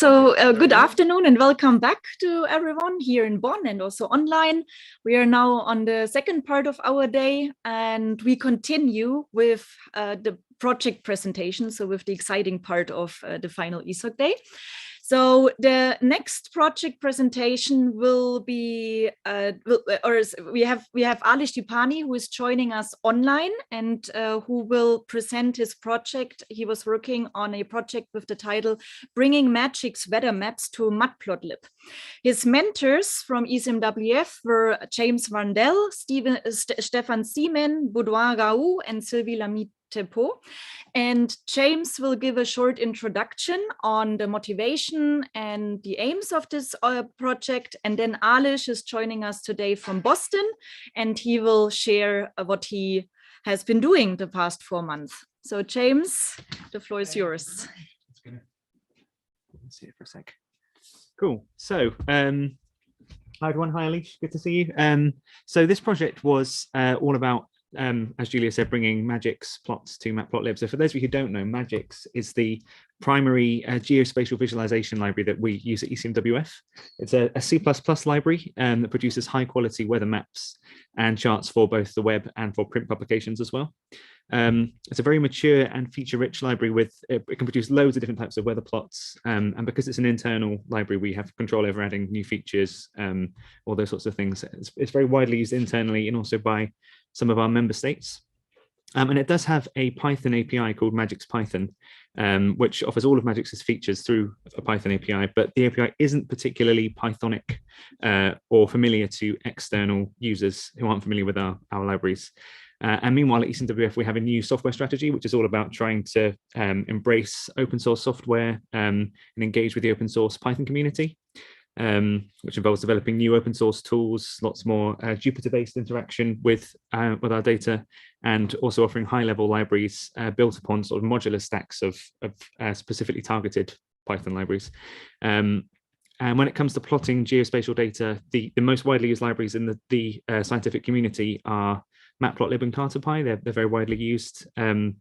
Good afternoon and welcome back to everyone here in Bonn and also online. We are now on the second part of our day and we continue with the project presentation, so with the exciting part of the final ESoC day. So the next project presentation will be, we have Alish Dipani, who is joining us online and who will present his project. He was working on a project with the title Bringing Magic's Weather Maps to Matplotlib. His mentors from ECMWF were James Randell, Stefan Siemen, Baudouin Raoult, and Sylvie Lamy-Tepeau. And James will give a short introduction on the motivation and the aims of this project. And then Alish is joining us today from Boston, and he will share what he has been doing the past 4 months. So James, the floor is yours. Let's see it for a sec. Cool. So, hi everyone. Hi Alish. Good to see you. So this project was all about, as Julia said, bringing Magic's plots to Matplotlib. So for those of you who don't know, Magic's is the primary geospatial visualization library that we use at ECMWF. It's a C++ library that produces high quality weather maps and charts for both the web and for print publications as well. It's a very mature and feature-rich library with, it can produce loads of different types of weather plots. And because it's an internal library, we have control over adding new features, all those sorts of things. It's very widely used internally and also by some of our member states. And it does have a Python API called Magic's Python, which offers all of Magic's features through a Python API, but the API isn't particularly Pythonic or familiar to external users who aren't familiar with our libraries. And meanwhile, at ECMWF, we have a new software strategy, which is all about trying to embrace open source software and engage with the open source Python community, which involves developing new open source tools, lots more Jupyter-based interaction with our data, and also offering high-level libraries built upon sort of modular stacks of specifically targeted Python libraries. And when it comes to plotting geospatial data, the most widely used libraries in the scientific community are Matplotlib and CartoPy. They're very widely used and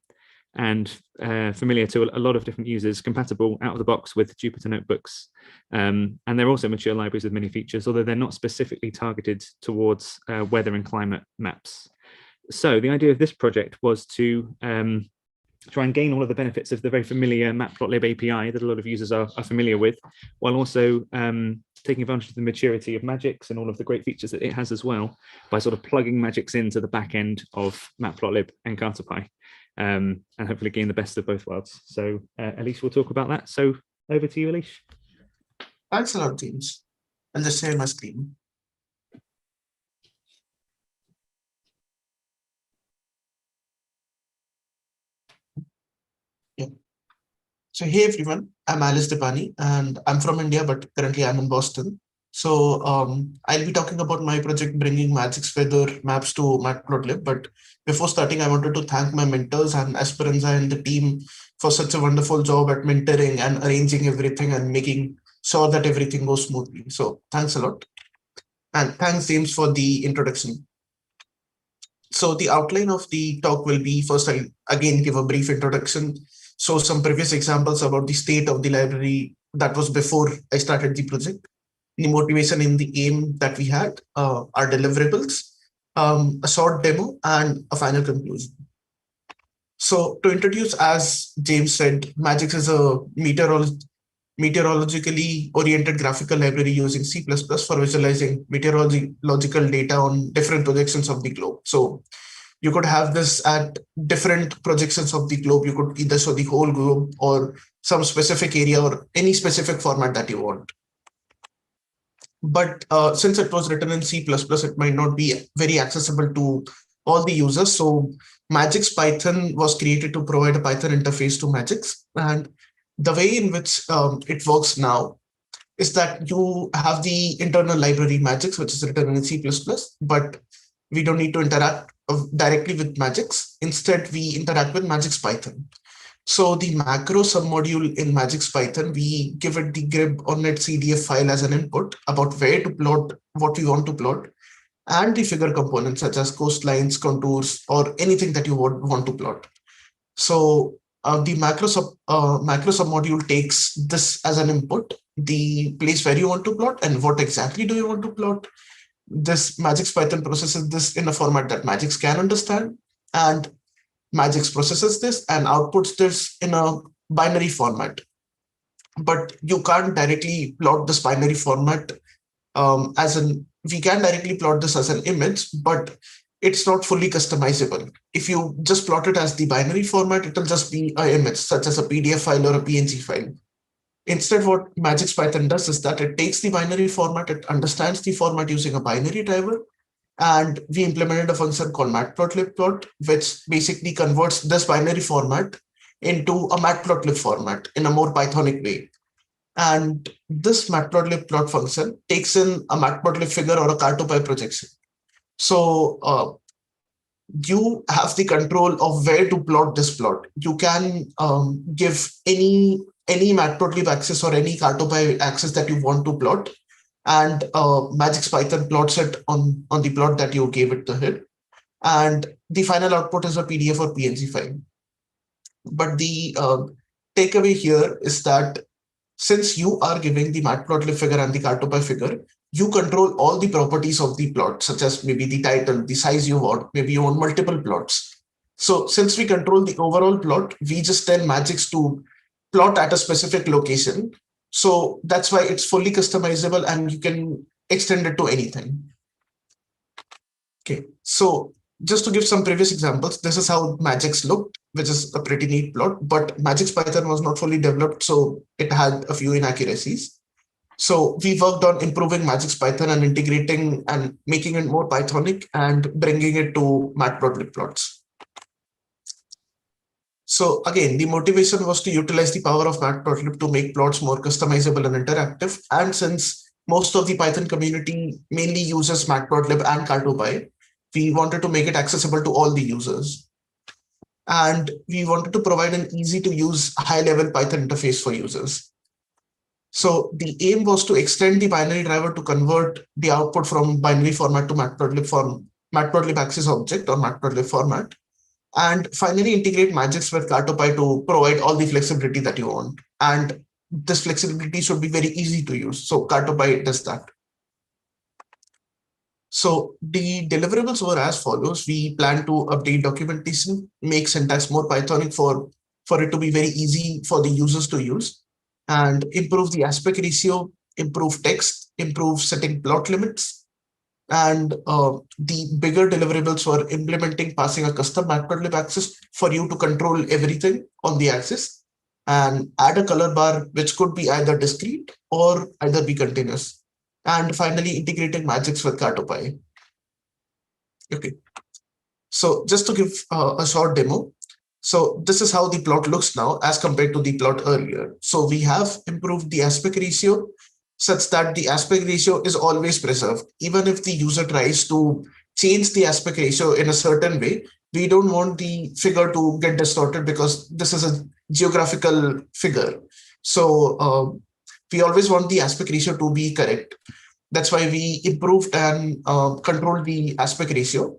familiar to a lot of different users, compatible out of the box with Jupyter notebooks. And they're also mature libraries with many features, although they're not specifically targeted towards weather and climate maps. So the idea of this project was to try and gain all of the benefits of the very familiar Matplotlib API that a lot of users are familiar with, while also taking advantage of the maturity of Magic's and all of the great features that it has as well, by sort of plugging Magic's into the back end of Matplotlib and CartoPy, and hopefully gain the best of both worlds. So Alish will talk about that. So over to you, Alish. Thanks a lot, James. I'll just share my screen. Yeah. So hey everyone, I'm Alish Dipani and I'm from India, but currently I'm in Boston. So I'll be talking about my project bringing Magic's weather maps to Matplotlib. But before starting, I wanted to thank my mentors and Esperanza and the team for such a wonderful job at mentoring and arranging everything and making sure that everything goes smoothly. So thanks a lot. And thanks, James, for the introduction. So the outline of the talk will be, first I'll again give a brief introduction, show some previous examples about the state of the library that was before I started the project, the motivation in the aim that we had, our deliverables, a short demo, and a final conclusion. So to introduce, as James said, Magic's is a meteorologically oriented graphical library using C++ for visualizing meteorological data on different projections of the globe. So you could have this at different projections of the globe. You could either show the whole globe or some specific area or any specific format that you want. But since it was written in C++, it might not be very accessible to all the users. So Magic's Python was created to provide a Python interface to Magic's. And the way in which it works now is that you have the internal library Magic's, which is written in C++, but we don't need to interact directly with Magic's. Instead, we interact with Magic's Python. So the macro submodule in Magic's Python, we give it the grib or netcdf file as an input about where to plot what we want to plot, and the figure components such as coastlines, contours, or anything that you want to plot. So the macro submodule takes this as an input, the place where you want to plot and what exactly do you want to plot. This Magix Python processes this in a format that Magix can understand, and Magix processes this and outputs this in a binary format. But you can't directly plot this binary format we can directly plot this as an image, but it's not fully customizable. If you just plot it as the binary format, it'll just be an image, such as a PDF file or a PNG file. Instead, what Magix Python does is that it takes the binary format, it understands the format using a binary driver, and we implemented a function called matplotlib, which basically converts this binary format into a matplotlib format in a more Pythonic way. And this matplotlib plot function takes in a matplotlib figure or a car-to-pie projection. So you have the control of where to plot this plot. You can give any matplotlib axis or any car-to-pie axis that you want to plot, and Magix Python plots it on the plot that you gave it to it. And the final output is a PDF or PNG file. But the takeaway here is that since you are giving the matplotlib figure and the car-to-pie figure, you control all the properties of the plot, such as maybe the title, the size you want, maybe you want multiple plots. So since we control the overall plot, we just tell Magix to plot at a specific location. So that's why it's fully customizable and you can extend it to anything. Okay, so just to give some previous examples, this is how Magix looked, which is a pretty neat plot, but Magix Python was not fully developed, so it had a few inaccuracies. So we worked on improving Magix Python and integrating and making it more Pythonic and bringing it to matplotlib plots. So again, the motivation was to utilize the power of matplotlib to make plots more customizable and interactive. And since most of the Python community mainly uses matplotlib and car2py, we wanted to make it accessible to all the users. And we wanted to provide an easy to use high-level Python interface for users. So the aim was to extend the binary driver to convert the output from binary format to matplotlib axis object or matplotlib format, and finally integrate Magix with car2py to provide all the flexibility that you want. And this flexibility should be very easy to use. So car2py does that. So the deliverables were as follows. We plan to update documentation, make syntax more Pythonic for it to be very easy for the users to use, and improve the aspect ratio, improve text, improve setting plot limits. And the bigger deliverables were implementing passing a custom matplotlib axis for you to control everything on the axis, and add a color bar, which could be either discrete or either be continuous. And finally, integrating Magix with car2py. Okay, so just to give a short demo. So this is how the plot looks now as compared to the plot earlier. So we have improved the aspect ratio such that the aspect ratio is always preserved. Even if the user tries to change the aspect ratio in a certain way, we don't want the figure to get distorted because this is a geographical figure. So we always want the aspect ratio to be correct. That's why we improved and controlled the aspect ratio.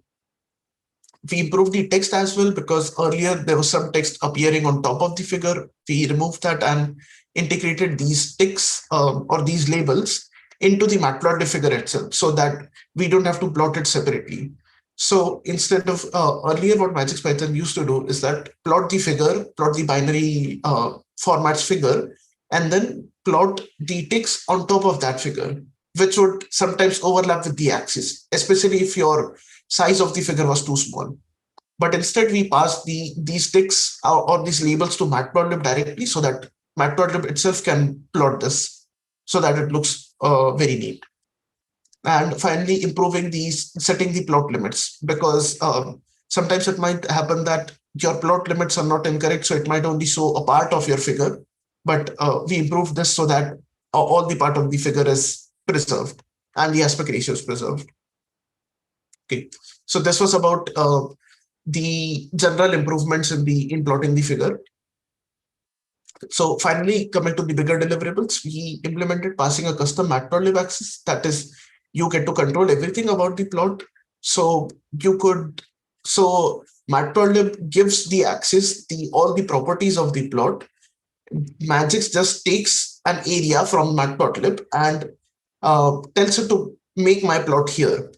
We improved the text as well, because earlier there was some text appearing on top of the figure. We removed that and integrated these ticks or these labels into the matplotlib figure itself so that we don't have to plot it separately. So instead of earlier, what Magix Python used to do is that plot the figure, plot the binary formats figure, and then plot the ticks on top of that figure, which would sometimes overlap with the axis, especially if your size of the figure was too small. But instead, we pass these ticks or these labels to matplotlib directly so that matplotlib itself can plot this so that it looks very neat. And finally, improving setting the plot limits, because sometimes it might happen that your plot limits are not incorrect, so it might only show a part of your figure. But we improved this so that all the part of the figure is preserved and the aspect ratio is preserved. Okay, so this was about the general improvements in plotting the figure. So finally, coming to the bigger deliverables, we implemented passing a custom matplotlib axis. That is, you get to control everything about the plot. So Matplotlib gives the axis, all the properties of the plot. Magix just takes an area from Matplotlib and tells it to make my plot here.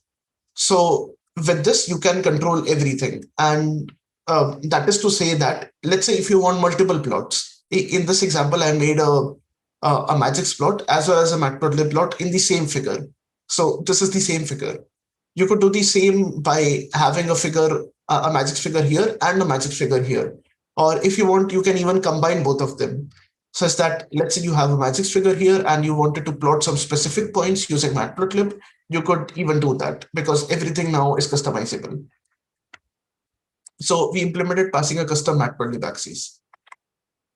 So with this, you can control everything. And that is to say that, let's say if you want multiple plots, in this example, I made a Magix plot as well as a Matplotlib plot in the same figure. So this is the same figure. You could do the same by having a figure, a Magix figure here and a Magix figure here. Or if you want, you can even combine both of them. Such that, let's say you have a Magix figure here and you wanted to plot some specific points using Matplotlib, you could even do that because everything now is customizable. So we implemented passing a custom Matplotlib axis.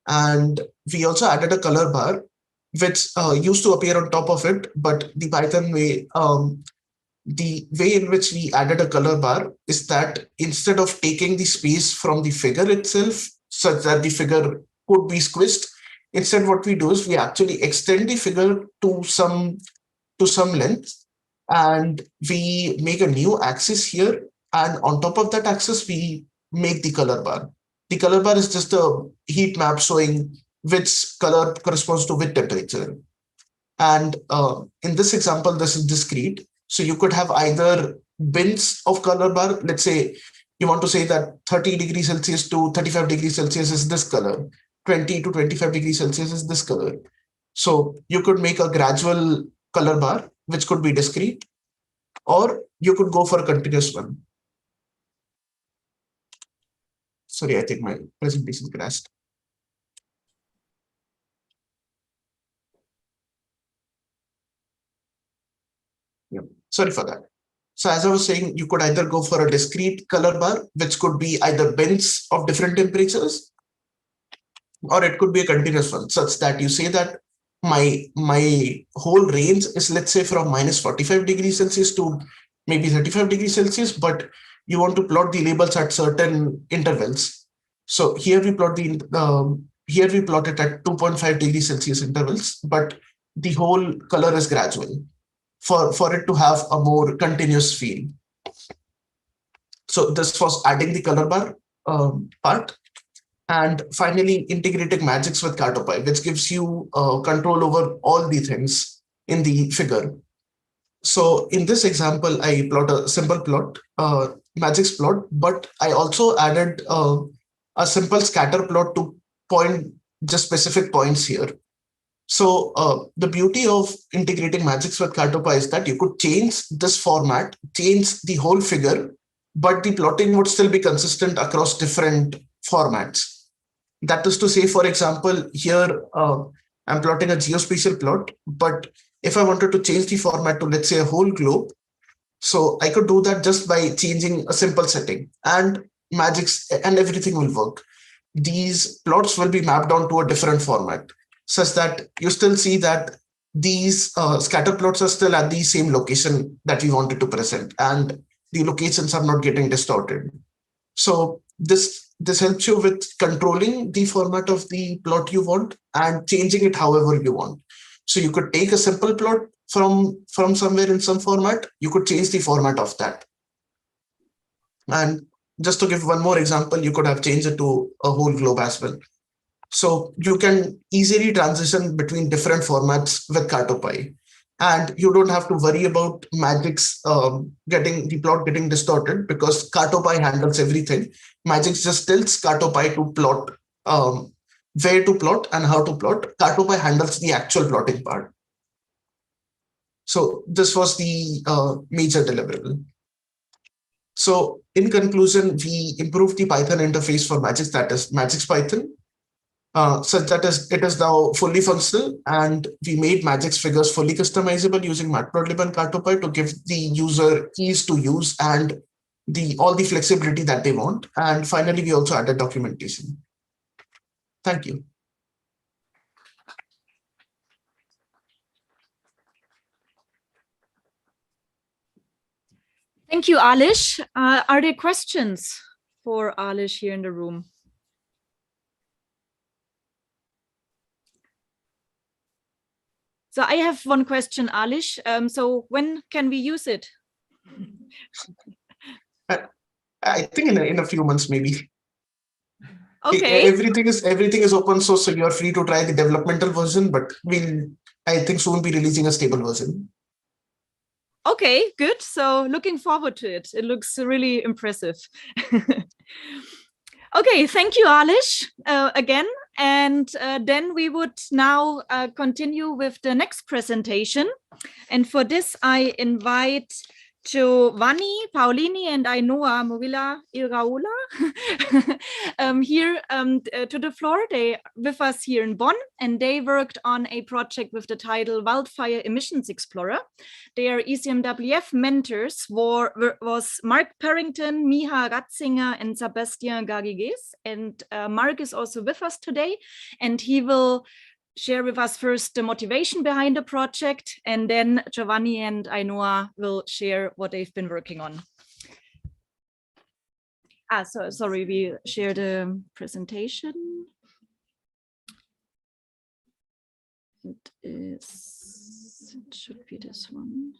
And we also added a color bar, which used to appear on top of it, but the Python way, the way in which we added a color bar is that instead of taking the space from the figure itself, such that the figure could be squished, instead what we do is we actually extend the figure to some length, and we make a new axis here. And on top of that axis, we make the color bar. The color bar is just a heat map showing which color corresponds to which temperature. And in this example, this is discrete. So you could have either bins of color bar. Let's say you want to say that 30 degrees Celsius to 35 degrees Celsius is this color, 20 to 25 degrees Celsius is this color. So you could make a gradual color bar, which could be discrete, or you could go for a continuous one. Sorry, I think my presentation crashed. Yeah, sorry for that. So as I was saying, you could either go for a discrete color bar, which could be either bins of different temperatures, or it could be a continuous one, such that you say that my whole range is, let's say, from minus 45 degrees Celsius to maybe 35 degrees Celsius, but you want to plot the labels at certain intervals. So here we plot it at 2.5 degrees Celsius intervals, but the whole color is gradual for it to have a more continuous feel. So this was adding the color bar part. And finally, integrating Magix with Cartopy, which gives you control over all the things in the figure. So in this example, I plot a simple plot, Magix plot, but I also added a simple scatter plot to point just specific points here. So the beauty of integrating Magix with Cartopy is that you could change this format, change the whole figure, but the plotting would still be consistent across different formats. That is to say, for example, here I'm plotting a geospatial plot, but if I wanted to change the format to, let's say, a whole globe, so I could do that just by changing a simple setting, and Magix and everything will work. These plots will be mapped onto a different format, such that you still see that these scatter plots are still at the same location that we wanted to present, and the locations are not getting distorted. So this helps you with controlling the format of the plot you want and changing it however you want. So you could take a simple plot from somewhere in some format, you could change the format of that. And just to give one more example, you could have changed it to a whole globe as well. So you can easily transition between different formats with Cartopy. And you don't have to worry about Magix getting the plot getting distorted, because Cartopy handles everything. Magix just tells Cartopy to plot, where to plot and how to plot. Cartopy handles the actual plotting part. So this was the major deliverable. So in conclusion, we improved the Python interface for Magix, that is Magix Python. Such that it is now fully functional, and we made Magix figures fully customizable using Matplotlib and Cartopy to give the user ease to use and all the flexibility that they want. And finally, we also added documentation. Thank you. Thank you, Alish. Are there questions for Alish here in the room? So I have one question, Alish. So when can we use it? I I think in a few months, maybe. Okay. Everything is open source, so you're free to try the developmental version, but we'll, I think, soon be releasing a stable version. Okay, good. So looking forward to it. It looks really impressive. Okay, thank you, Alish, again. And then we would now continue with the next presentation. And for this, I invite Giovanni Paolini and Ainhoa Movila Iraola here to the floor. They with us here in Bonn, and they worked on a project with the title Wildfire Emissions Explorer. Their ECMWF mentors was Mark Parrington, Miha Ratzinger, and Sebastian Garrigues. And Mark is also with us today, and he will share with us first the motivation behind the project, and then Giovanni and Ainhoa will share what they've been working on. So sorry, we shared a presentation. It should be this one.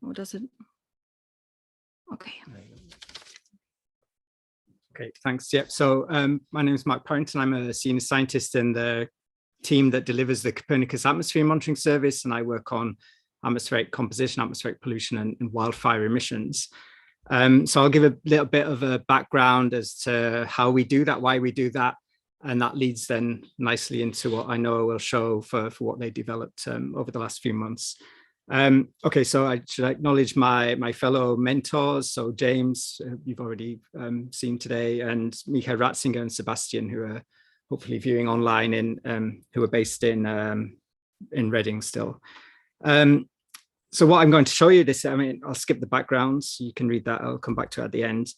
Or does it? Okay. Okay, thanks. Yep. So my name is Mark Parrington. I'm a senior scientist in the team that delivers the Copernicus Atmosphere Monitoring Service, and I work on atmospheric composition, atmospheric pollution, and wildfire emissions. So I'll give a little bit of a background as to how we do that, why we do that, and that leads then nicely into what Ainhoa will show for what they developed over the last few months. Okay, so I should acknowledge my fellow mentors. So James, you've already seen today, and Micha Ratzinger and Sebastian, who are hopefully viewing online, who are based in Reading still. So what I'm going to show you this, I'll skip the backgrounds. You can read that. I'll come back to it at the end.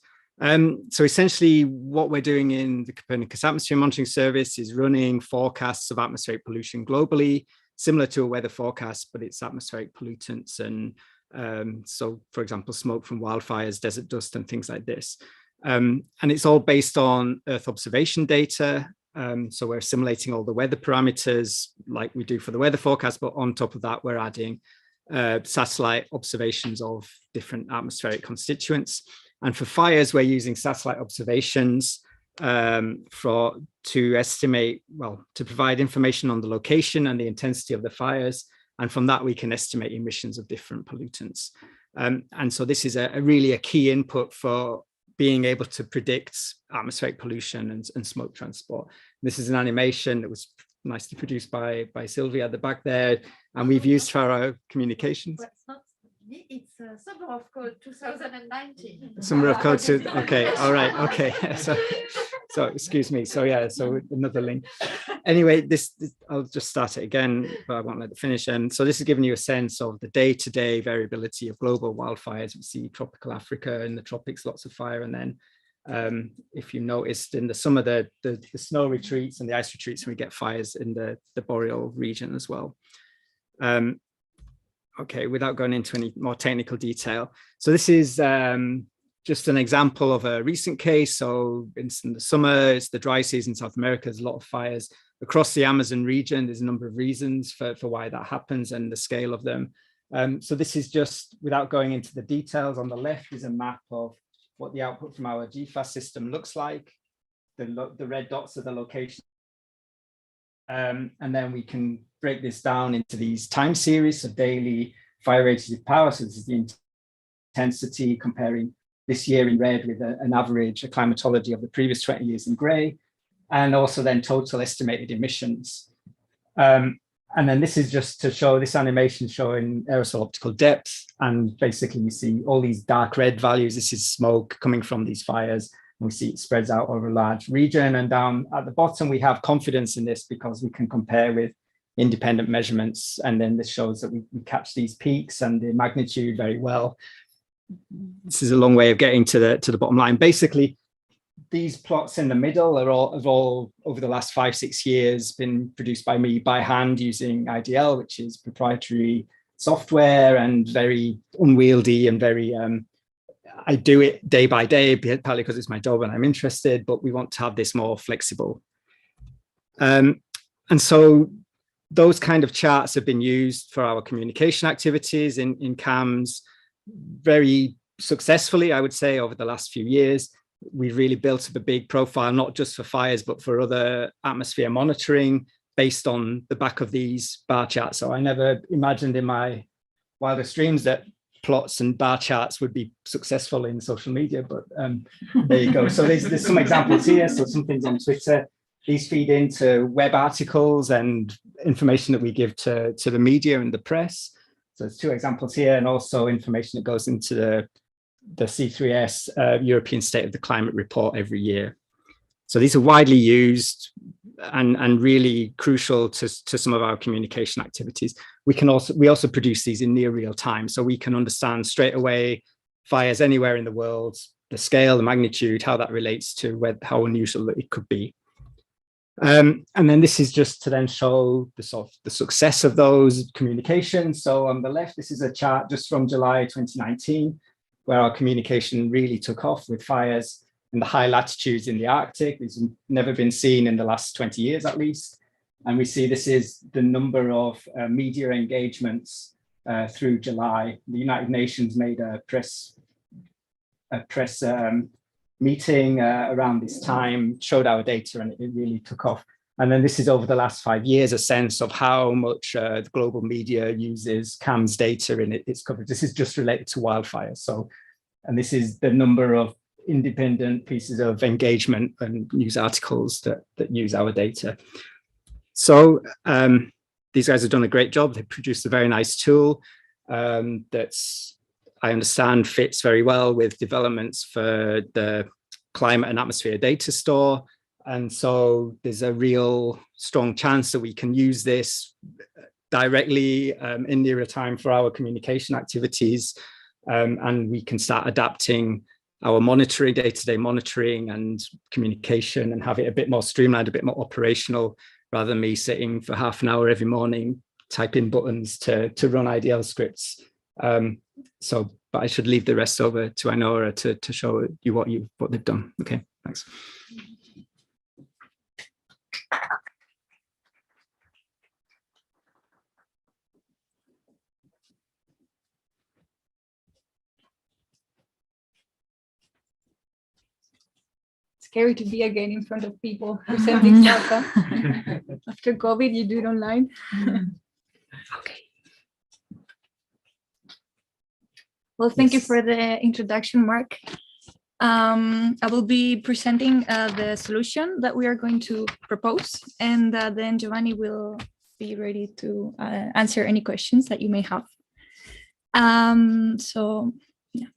So essentially what we're doing in the Copernicus Atmosphere Monitoring Service is running forecasts of atmospheric pollution globally, similar to a weather forecast, but it's atmospheric pollutants. And so, for example, smoke from wildfires, desert dust, and things like this. And it's all based on Earth observation data. So we're simulating all the weather parameters like we do for the weather forecast, but on top of that, we're adding satellite observations of different atmospheric constituents. And for fires, we're using satellite observations to estimate, to provide information on the location and the intensity of the fires. And from that, we can estimate emissions of different pollutants. And so this is really a key input for being able to predict atmospheric pollution and smoke transport. This is an animation that was nicely produced by Sylvia at the back there, and we've used for our communications. It's Summer of Code 2019. Summer of Code, okay, all right, okay. So excuse me. So yeah, so another link. Anyway, this I'll just start it again, but I won't let it finish. And so this is giving you a sense of the day-to-day variability of global wildfires. We see tropical Africa in the tropics, lots of fire, and then if you noticed in the summer, the snow retreats and the ice retreats, and we get fires in the boreal region as well. Okay, without going into any more technical detail. So this is just an example of a recent case. So in the summer, it's the dry season in South America. There's a lot of fires across the Amazon region. There's a number of reasons for why that happens and the scale of them. So this is just, without going into the details, on the left is a map of what the output from our GFAS system looks like. The red dots are the location. And then we can break this down into these time series of daily fire radiative power. So this is the intensity comparing this year in red with an average, a climatology of the previous 20 years in gray, and also then total estimated emissions. And then this is just to show this animation showing aerosol optical depth. And basically you see all these dark red values. This is smoke coming from these fires. And we see it spreads out over a large region, and down at the bottom, we have confidence in this because we can compare with independent measurements. And then this shows that we catch these peaks and the magnitude very well. This is a long way of getting to the bottom line. Basically, these plots in the middle have all over the last 5-6 years been produced by me by hand using IDL, which is proprietary software and very unwieldy and very, I do it day by day, partly because it's my job and I'm interested, but we want to have this more flexible. And so those kind of charts have been used for our communication activities in CAMS very successfully, I would say, over the last few years. We've really built up a big profile, not just for fires, but for other atmosphere monitoring based on the back of these bar charts. So I never imagined in my wildest dreams that plots and bar charts would be successful in social media, but there you go. So there's some examples here. So some things on Twitter. These feed into web articles and information that we give to the media and the press. So there's 2 examples here, and also information that goes into the C3S European State of the Climate report every year. So these are widely used and really crucial to some of our communication activities. We also produce these in near real time, so we can understand straight away fires anywhere in the world, the scale, the magnitude, how that relates to how unusual it could be. And then this is just to then show the success of those communications. So on the left, this is a chart just from July 2019, where our communication really took off with fires in the high latitudes in the Arctic. These have never been seen in the last 20 years at least. And we see this is the number of media engagements through July. The United Nations made a press meeting around this time, showed our data, and it really took off. And then this is over the last 5 years, a sense of how much the global media uses CAMS data in its coverage. This is just related to wildfires. So, and this is the number of independent pieces of engagement and news articles that use our data. So these guys have done a great job. They produced a very nice tool that's, I understand, fits very well with developments for the climate and atmosphere data store. And so there's a real strong chance that we can use this directly in nearer time for our communication activities. And we can start adapting our monitoring, day-to-day monitoring and communication, and have it a bit more streamlined, a bit more operational, rather than me sitting for half an hour every morning, typing buttons to run IDL scripts. But I should leave the rest over to Ainora to show you what they've done. Okay, thanks. Scary to be again in front of people presenting stuff. After COVID, you do it online. Okay. Well, thank you for the introduction, Mark. I will be presenting the solution that we are going to propose, and then Giovanni will be ready to answer any questions that you may have. So, yeah.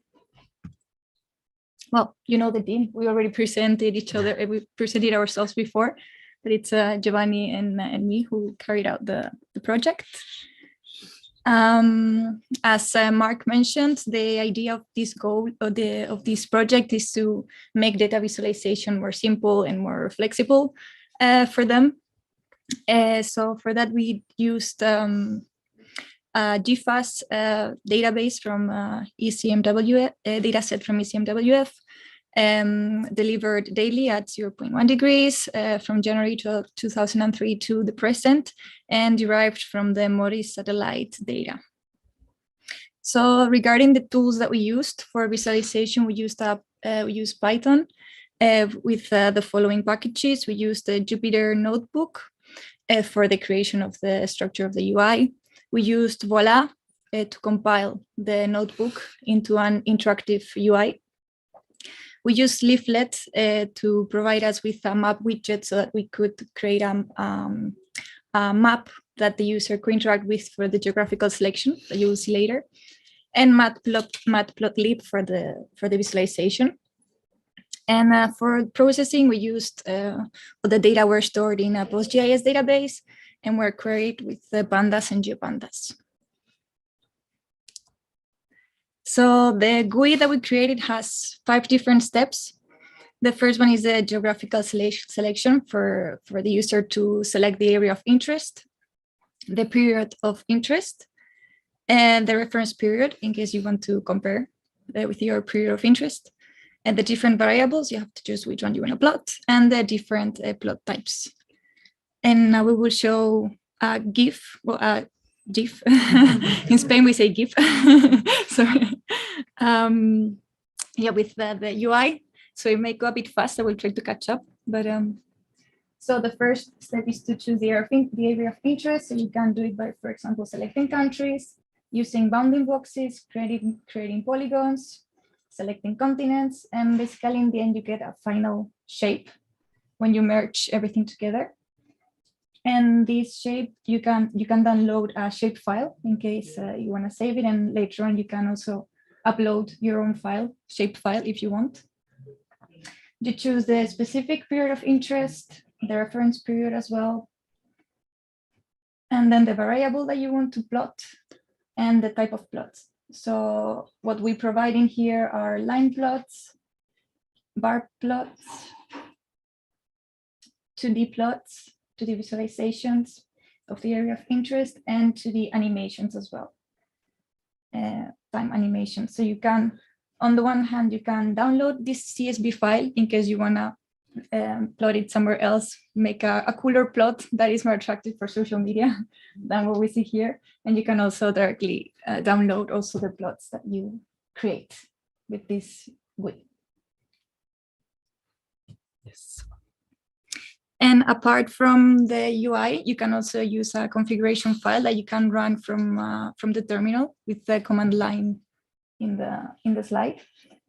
Well, you know the team. We already presented each other. We presented ourselves before, but it's Giovanni and me who carried out the project. As Mark mentioned, the idea of this goal of this project is to make data visualization more simple and more flexible for them. So for that, we used GFAS database from ECMWF, dataset from ECMWF, delivered daily at 0.1 degrees from January 2003 to the present, and derived from the MODIS satellite data. So regarding the tools that we used for visualization, we used Python with the following packages. We used the Jupyter Notebook for the creation of the structure of the UI. We used Voila to compile the notebook into an interactive UI. We used Leaflet to provide us with a map widget so that we could create a map that the user could interact with for the geographical selection that you will see later, and Matplotlib for the visualization. And for processing, we used the data were stored in a PostGIS database and were queried with the pandas and geopandas. So the GUI that we created has 5 different steps. The first one is the geographical selection for the user to select the area of interest, the period of interest, and the reference period in case you want to compare with your period of interest, and the different variables, you have to choose which one you want to plot, and the different plot types. And now we will show a GIF, well, GIF. In Spain we say GIF. Sorry. Yeah, with the UI. So it may go a bit fast. I will try to catch up. But so the first step is to choose the area of interest. So you can do it by, for example, selecting countries, using bounding boxes, creating polygons, selecting continents, and basically in the end you get a final shape when you merge everything together. And this shape, you can download a shape file in case you want to save it, and later on you can also upload your own file, shape file, if you want. You choose the specific period of interest, the reference period as well, and then the variable that you want to plot and the type of plots. So what we provide in here are line plots, bar plots, 2D plots, 2D visualizations of the area of interest, and 2D animations as well, time animations. So you can, on the one hand, you can download this CSV file in case you want to plot it somewhere else, make a cooler plot that is more attractive for social media than what we see here. And you can also directly download also the plots that you create with this GUI. Yes. And apart from the UI, you can also use a configuration file that you can run from the terminal with the command line in the slide.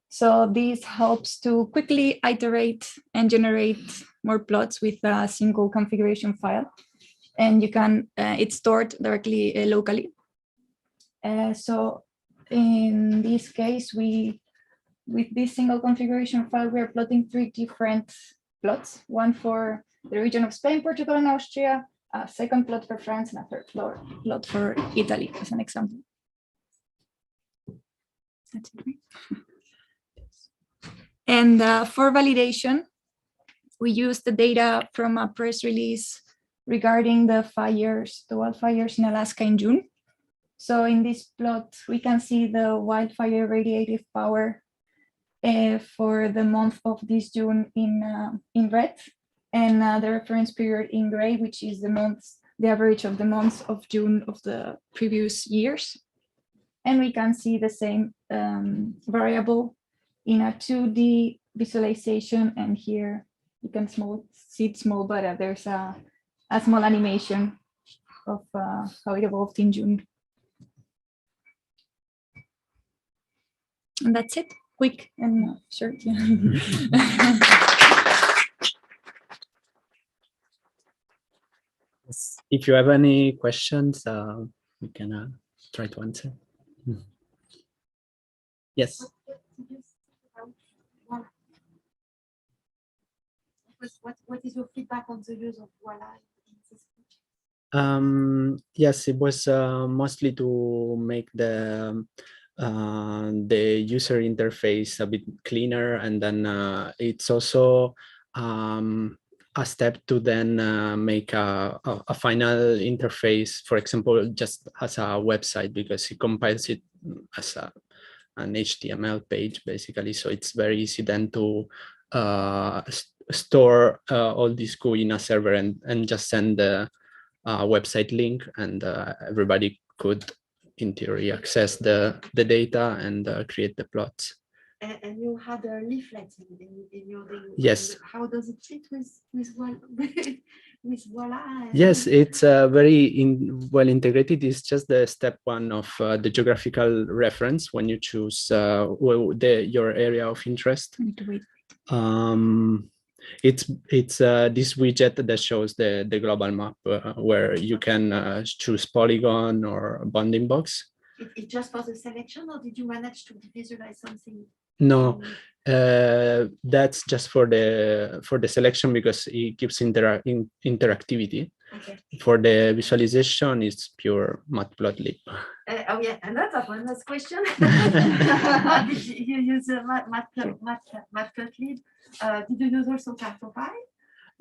So this helps to quickly iterate and generate more plots with a single configuration file. And you can, it's stored directly locally. So in this case, with this single configuration file, we are plotting 3 different plots, one for the region of Spain, Portugal, and Austria, a second plot for France, and a third plot for Italy, as an example. That's it, right? And for validation, we use the data from a press release regarding the wildfires in Alaska in June. So in this plot, we can see the wildfire radiative power for the month of this June in red, and the reference period in gray, which is the average of the months of June of the previous years. And we can see the same variable in a 2D visualization, and here you can see it small, but there's a small animation of how it evolved in June. And that's it, quick and short. Yeah. If you have any questions, we can try to answer. Yes. What is your feedback on the use of Voila in this project? Yes, it was mostly to make the user interface a bit cleaner, and then it's also a step to then make a final interface, for example, just as a website, because it compiles it as an HTML page, basically. So it's very easy then to store all this GUI in a server and just send the website link, and everybody could, in theory, access the data and create the plots. And you had a leaflet in your Yes. How does it fit with Voila? Yes, it's very well integrated. It's just the step 1 of the geographical reference when you choose your area of interest. It's this widget that shows the global map where you can choose polygon or bounding box. It just for the selection, or did you manage to visualize something? No, that's just for the selection, because it gives interactivity. Okay. For the visualization, it's pure matplotlib. Oh yeah, and that's a last question. Did you use matplotlib? Did you use also Cartopy?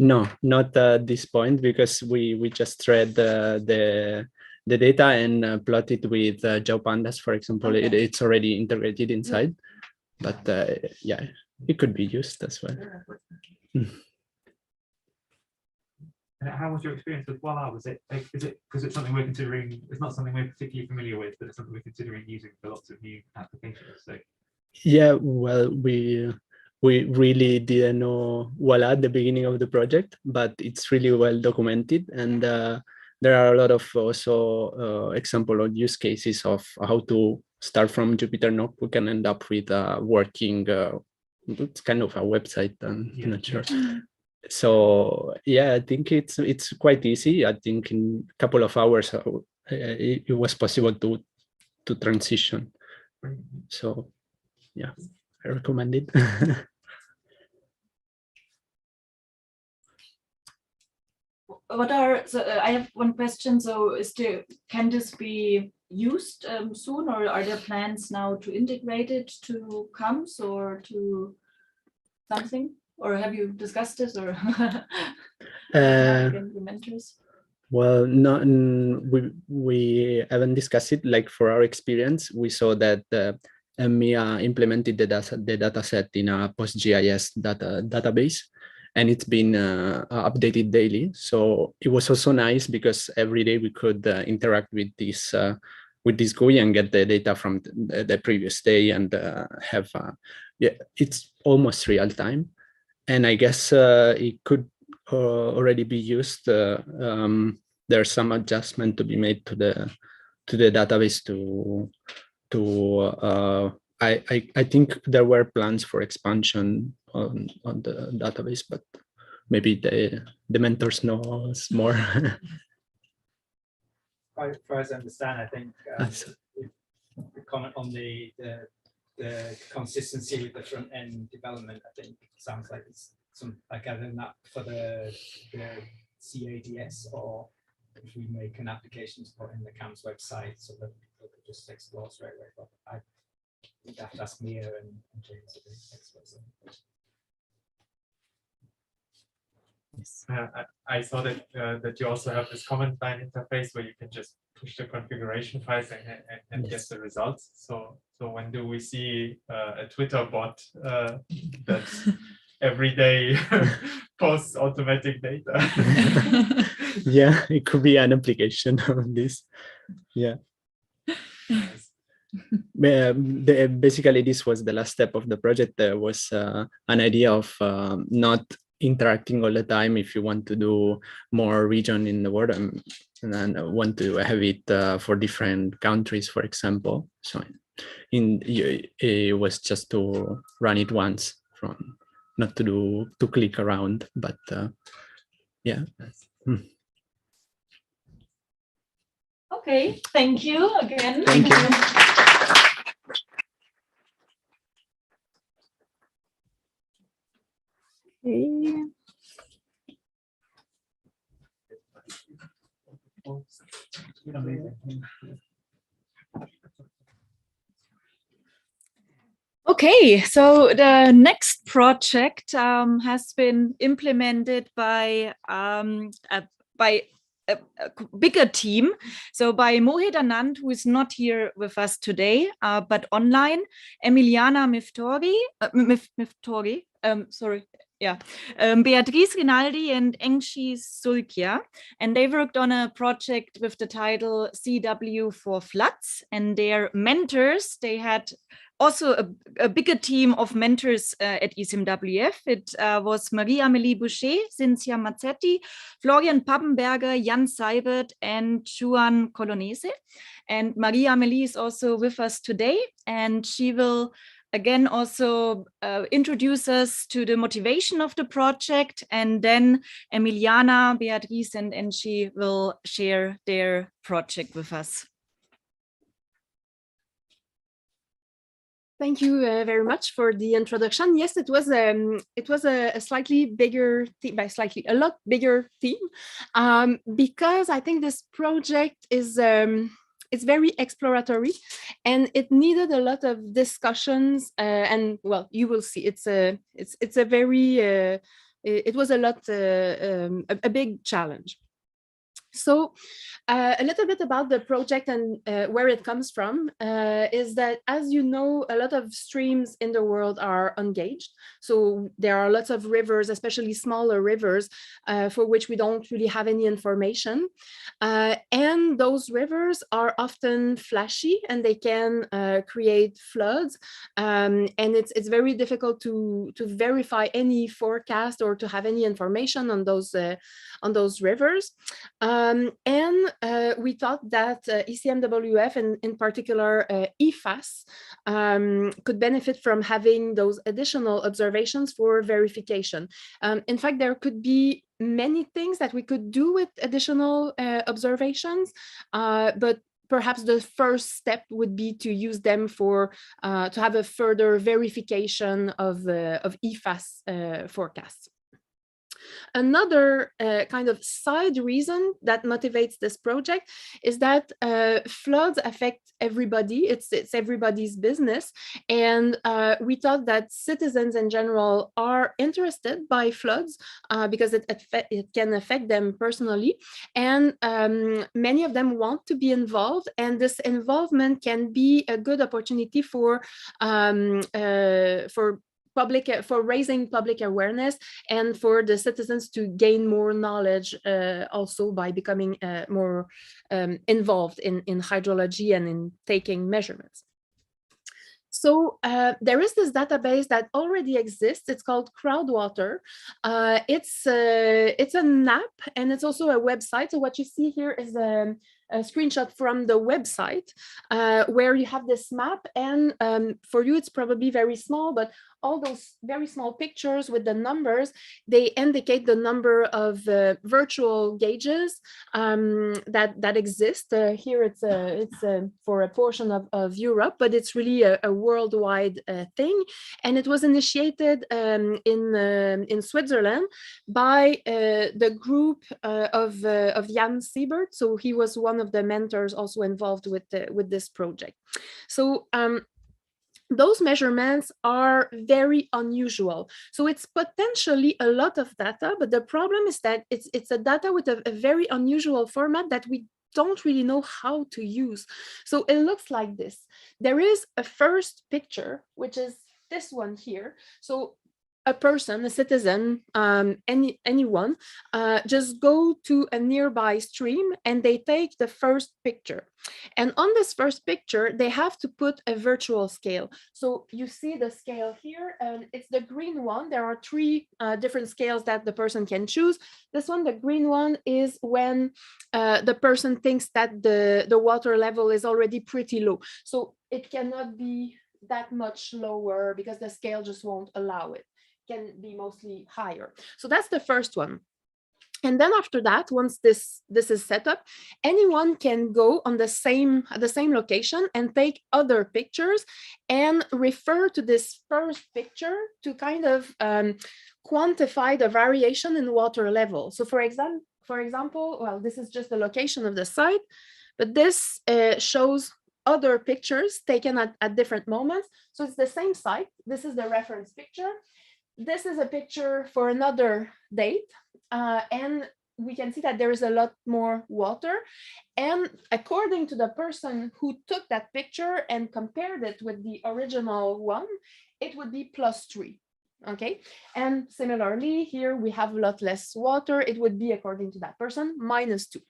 No, not at this point, because we just read the the data and plot it with GeoPandas, for example. Okay. It's already integrated inside, but yeah, it could be used as well. And how was your experience with Voila? Was it, is it because it's something we're considering? It's not something we're particularly familiar with, but it's something we're considering using for lots of new applications. So yeah, well, we really didn't know Voila at the beginning of the project, but it's really well documented, and there are a lot of also example of use cases of how to start from Jupyter Notebook and end up with a working. It's kind of a website. I'm not sure. So yeah, I think it's quite easy. I think in a couple of hours it was possible to transition. So yeah, I recommend it. I have one question. So can this be used soon, or are there plans now to integrate it to CAMS or to something? Or have you discussed this, or implementers? Well, no, we haven't discussed it. Like for our experience, we saw that EMEA implemented the data set in a PostGIS database, and it's been updated daily. So it was also nice because every day we could interact with this GUI and get the data from the previous day and have it's almost real time. And I guess it could already be used. There's some adjustment to be made to the database I think there were plans for expansion on the database, but maybe the mentors knows more. As far as I understand, I think the comment on the consistency with the front end development, I think sounds like it's some like other than that for the CADS, or if we make an application to put in the CAMS website so that people could just explore straight away. But I would have to ask Mia and James. I saw that that you also have this command line interface where you can just push the configuration files and get the results. So when do we see a Twitter bot that every day posts automatic data? Yeah, it could be an application of this. Yeah. Basically, this was the last step of the project. There was an idea of not interacting all the time if you want to do more region in the world and want to have it for different countries, for example. So it was just to run it once, from not to click around, but yeah. Okay, thank you again. Thank you. Okay, so the next project has been implemented by a bigger team. So by Mohit Anand, who is not here with us today, but online, Emiliana Miftori, Beatrice Rinaldi and Engshi Sulkia. And they worked on a project with the title CW for Floods, and their mentors, they had also a bigger team of mentors at ECMWF. It was Marie-Amélie Boucher, Cynthia Mazzetti, Florian Pappenberger, Jan Seibert, and Juan Colonese. And Marie-Amélie is also with us today, and she will again also introduce us to the motivation of the project, and then Emiliana, Beatrice, and Engshi will share their project with us. Thank you very much for the introduction. Yes, it was a slightly bigger team, by slightly a lot bigger team, because I think this project is it's very exploratory, and it needed a lot of discussions. And well, you will see, it's a very it was a lot a big challenge. So a little bit about the project and where it comes from is that, as you know, a lot of streams in the world are ungauged. So there are lots of rivers, especially smaller rivers, for which we don't really have any information. And those rivers are often flashy and they can create floods. And it's very difficult to verify any forecast or to have any information on those rivers. And we thought that ECMWF and in particular EFAS could benefit from having those additional observations for verification. In fact, there could be many things that we could do with additional observations, but perhaps the first step would be to use them for to have a further verification of EFAS forecasts. Another kind of side reason that motivates this project is that floods affect everybody. It's everybody's business. And we thought that citizens in general are interested by floods because it can affect them personally. And many of them want to be involved. And this involvement can be a good opportunity for raising public awareness and for the citizens to gain more knowledge also by becoming more involved in hydrology and in taking measurements. So there is this database that already exists. It's called Crowdwater. It's an app and it's also a website. So what you see here is a screenshot from the website where you have this map, and for you it's probably very small, but all those very small pictures with the numbers, they indicate the number of virtual gauges that exist. Here it's for a portion of Europe, but it's really a worldwide thing. And it was initiated in Switzerland by the group of Jan Siebert. So he was one of the mentors also involved with this project. So those measurements are very unusual. So it's potentially a lot of data, but the problem is that it's a data with a very unusual format that we don't really know how to use. So it looks like this. There is a first picture, which is this one here. So a person, a citizen, anyone, just go to a nearby stream and they take the first picture. And on this first picture, they have to put a virtual scale. So you see the scale here, and it's the green one. There are three different scales that the person can choose. This one, the green one, is when the person thinks that the water level is already pretty low. So it cannot be that much lower because the scale just won't allow it. Can be mostly higher. So that's the first one. And then after that, once this is set up, anyone can go on the same location and take other pictures and refer to this first picture to kind of quantify the variation in water level. So for example, well, this is just the location of the site, but this shows other pictures taken at different moments. So it's the same site. This is the reference picture. This is a picture for another date, and we can see that there is a lot more water. And according to the person who took that picture and compared it with the original one, it would be +3. Okay, and similarly, here we have a lot less water. It would be, according to that person, -2.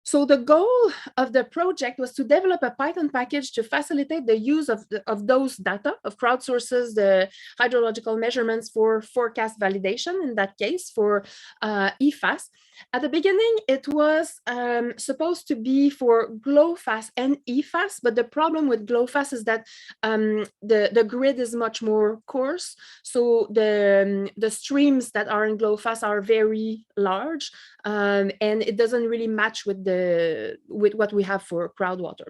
So the goal of the project was to develop a Python package to facilitate the use of those data, of crowdsources, the hydrological measurements for forecast validation, in that case, for EFAS. At the beginning, it was supposed to be for GLOFAS and EFAS, but the problem with GLOFAS is that the grid is much more coarse. So the streams that are in GLOFAS are very large, and it doesn't really match with what we have for Crowdwater.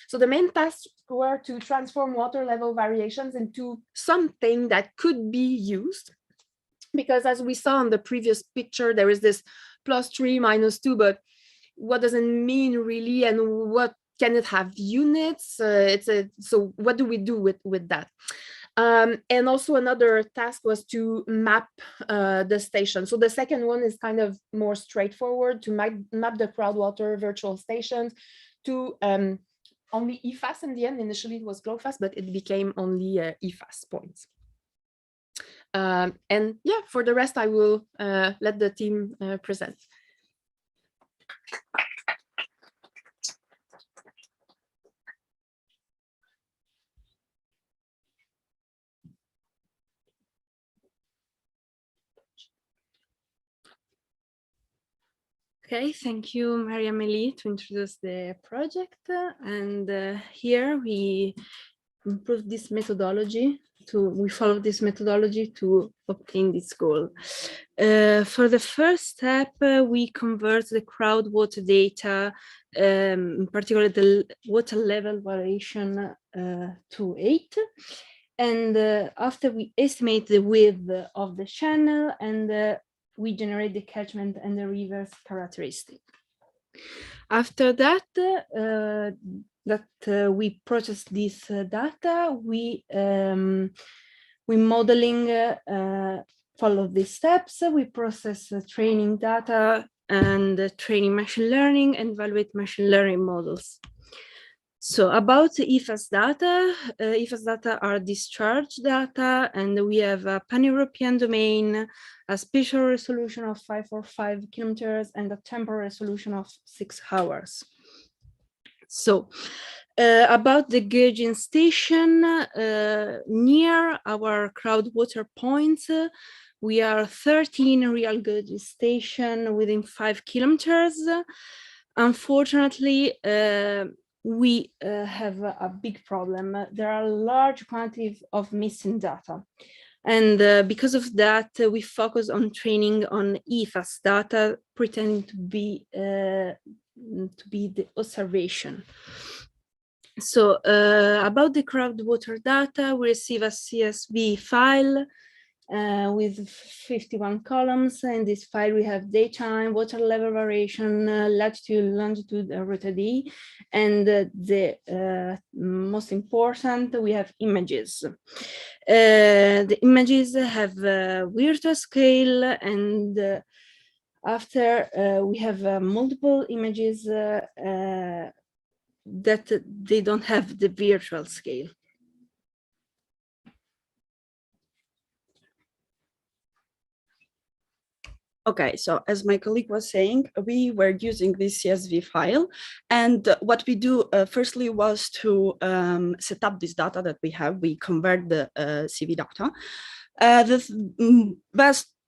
So the main tasks were to transform water level variations into something that could be used. Because as we saw on the previous picture, there is this +3, -2, but what does it mean really, and what can it have units? So what do we do with that? And also another task was to map the station. So the second one is kind of more straightforward, to map the Crowdwater virtual stations to only EFAS in the end. Initially it was GLOFAS, but it became only EFAS points. And yeah, for the rest, I will let the team present. Okay, thank you, Maria-Amélie, to introduce the project. And here we improve this methodology we follow this methodology to obtain this goal. For the first step, we convert the Crowdwater data, in particular the water level variation to 8. And after we estimate the width of the channel, and we generate the catchment and the reverse characteristic. After that, we process this data, we modeling follow these steps. We process training data and training machine learning and evaluate machine learning models. So about EFAS data are discharge data, and we have a pan-European domain, a spatial resolution of 545 kilometers, and a temporal resolution of 6 hours. So about the gauging station, near our Crowdwater points, we are 13 real gauging stations within 5 kilometers. Unfortunately, we have a big problem. There are large quantities of missing data. And because of that, we focus on training on EFAS data, pretending to be the observation. So about the Crowdwater data, we receive a CSV file with 51 columns. In this file, we have daytime, water level variation, latitude, longitude, route D, and the most important, we have images. The images have virtual scale, and after we have multiple images that they don't have the virtual scale. Okay, so as my colleague was saying, we were using this CSV file, and what we do firstly was to set up this data that we have. We convert the CV data.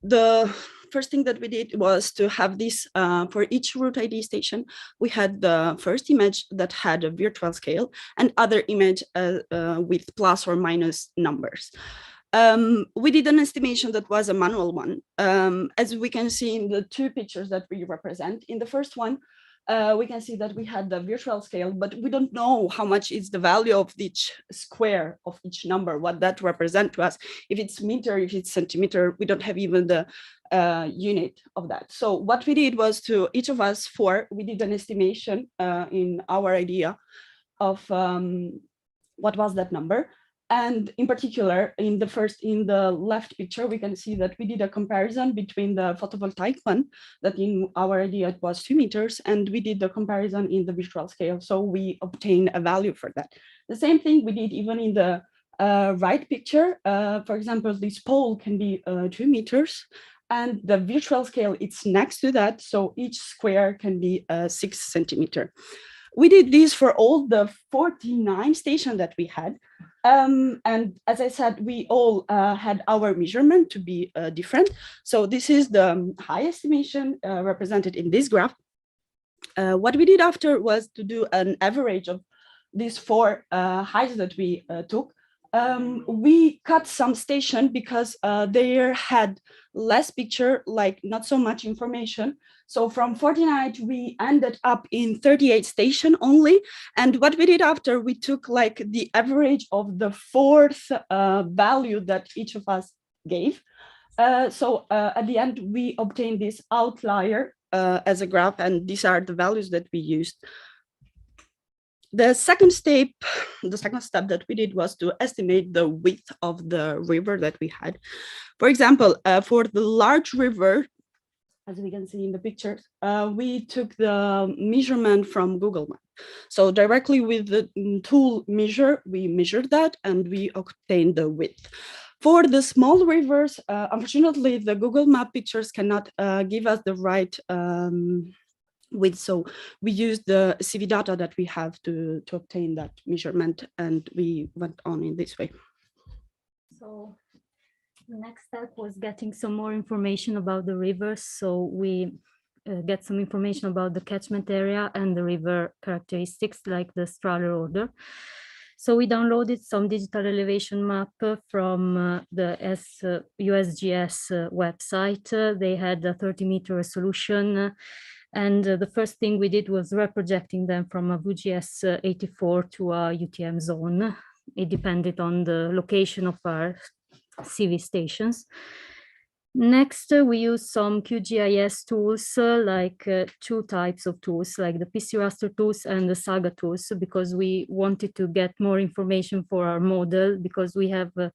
The first thing that we did was to have this for each route ID station. We had the first image that had a virtual scale and other image with plus or minus numbers. We did an estimation that was a manual one. As we can see in the two pictures that we represent, in the first one, we can see that we had the virtual scale, but we don't know how much is the value of each square of each number, what that represents to us. If it's meter, if it's centimeter, we don't have even the unit of that. So what we did was to each of us we did an estimation in our idea of what was that number. And in particular, in the left picture, we can see that we did a comparison between the photovoltaic one, that in our idea it was 2 meters, and we did the comparison in the virtual scale. So we obtained a value for that. The same thing we did even in the right picture. For example, this pole can be 2 meters, and the virtual scale, it's next to that. So each square can be 6 centimeters. We did this for all the 49 stations that we had. And as I said, we all had our measurement to be different. So this is the high estimation represented in this graph. What we did after was to do an average of these 4 heights that we took. We cut some station because they had less picture, like not so much information. So from 49, we ended up in 38 station only. And what we did after, we took like the average of the 4th value that each of us gave. So at the end, we obtained this outlier as a graph, and these are the values that we used The second step that we did was to estimate the width of the river that we had. For example, for the large river, as we can see in the pictures, we took the measurement from Google Maps. So directly with the tool measure, we measured that and we obtained the width. For the small rivers, unfortunately, the Google Map pictures cannot give us the right width. So we used the CV data that we have to obtain that measurement, and we went on in this way. So the next step was getting some more information about the rivers. So we get some information about the catchment area and the river characteristics like the straler order. So we downloaded some digital elevation map from the USGS website. They had a 30-meter resolution. And the first thing we did was reprojecting them from a VGS 84 to a UTM zone. It depended on the location of our CV stations. Next, we used some QGIS tools, like two types of tools, like the PC raster tools and the Saga tools, because we wanted to get more information for our model, because we have a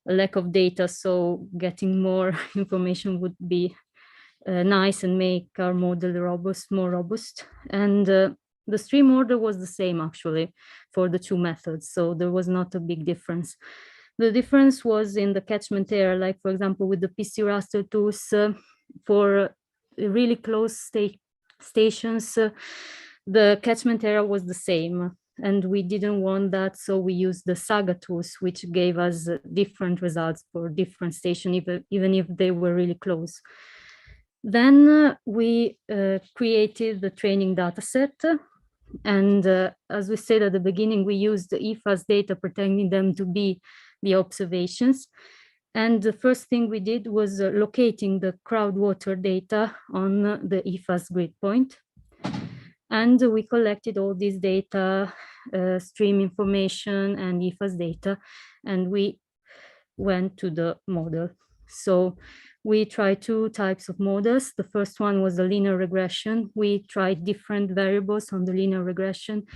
lack of data, so getting more information would be nice and make our model more robust. And the stream order was the same, actually, for the two methods, so there was not a big difference. The difference was in the catchment area, like, for example, with the PC raster tools, for really close stations, the catchment area was the same, and we didn't want that, so we used the Saga tools, which gave us different results for different stations, even if they were really close. Then we created the training data set. And as we said at the beginning, we used the EFAS data, pretending them to be the observations. And the first thing we did was locating the crowd water data on the EFAS grid point. And we collected all this data, stream information and EFAS data, and we went to the model. So we tried two types of models. The first one was a linear regression. We tried different variables on the linear regression,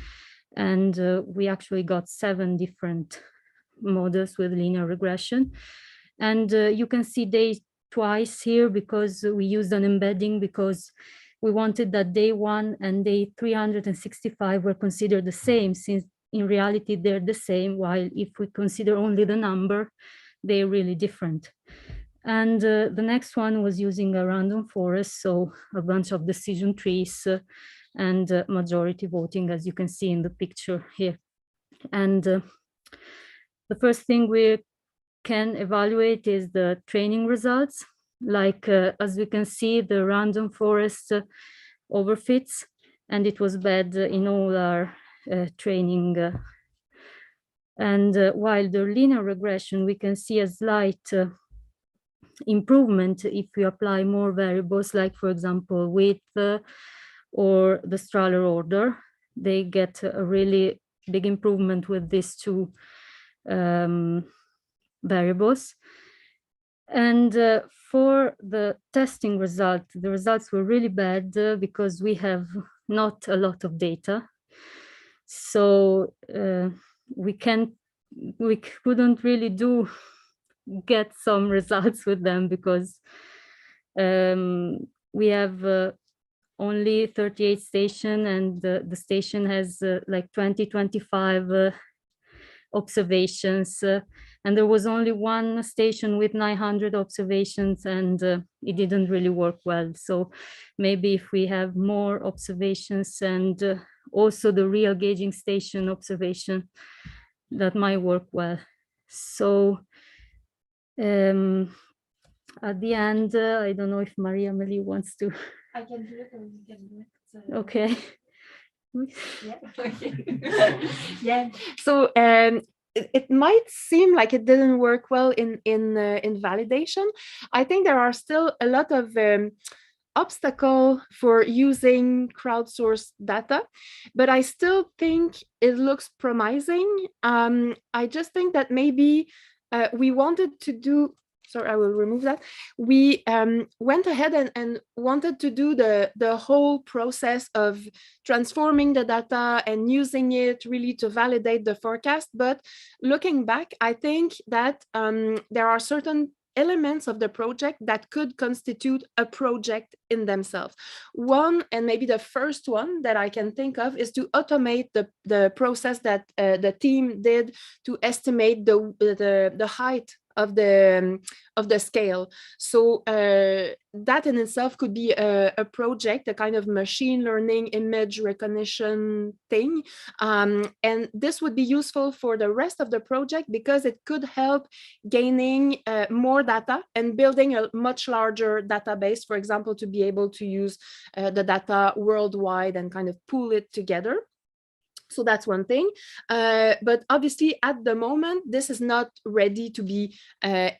and we actually got 7 different models with linear regression. And you can see day twice here because we used an embedding, because we wanted that day 1 and day 365 were considered the same, since in reality they're the same, while if we consider only the number, they're really different. And the next one was using a random forest, so a bunch of decision trees and majority voting, as you can see in the picture here. And the first thing we can evaluate is the training results. Like, as we can see, the random forest overfits, and it was bad in all our training. And while the linear regression, we can see a slight improvement if we apply more variables, like, for example, width or the straler order. They get a really big improvement with these two variables. And for the testing result, the results were really bad because we have not a lot of data. So we couldn't really get some results with them, because we have only 38 stations, and the station has like 25 observations, and there was only one station with 900 observations, and it didn't really work well. So maybe if we have more observations and also the real gauging station observation, that might work well. So at the end, I don't know if Maria-Amélie wants to. I can do it, or you can do it. So. Okay. Yeah. Okay. Yeah. So it might seem like it didn't work well in validation. I think there are still a lot of obstacle for using crowdsourced data, but I still think it looks promising. I just think that maybe we wanted to do sorry, I will remove that. We went ahead and wanted to do the whole process of transforming the data and using it really to validate the forecast. But looking back, I think that there are certain elements of the project that could constitute a project in themselves. One, and maybe the first one that I can think of, is to automate the process that the team did to estimate the height of the scale. So that in itself could be a project, a kind of machine learning image recognition thing. And this would be useful for the rest of the project because it could help gaining more data and building a much larger database, for example, to be able to use the data worldwide and kind of pool it together. So that's one thing. But obviously, at the moment, this is not ready to be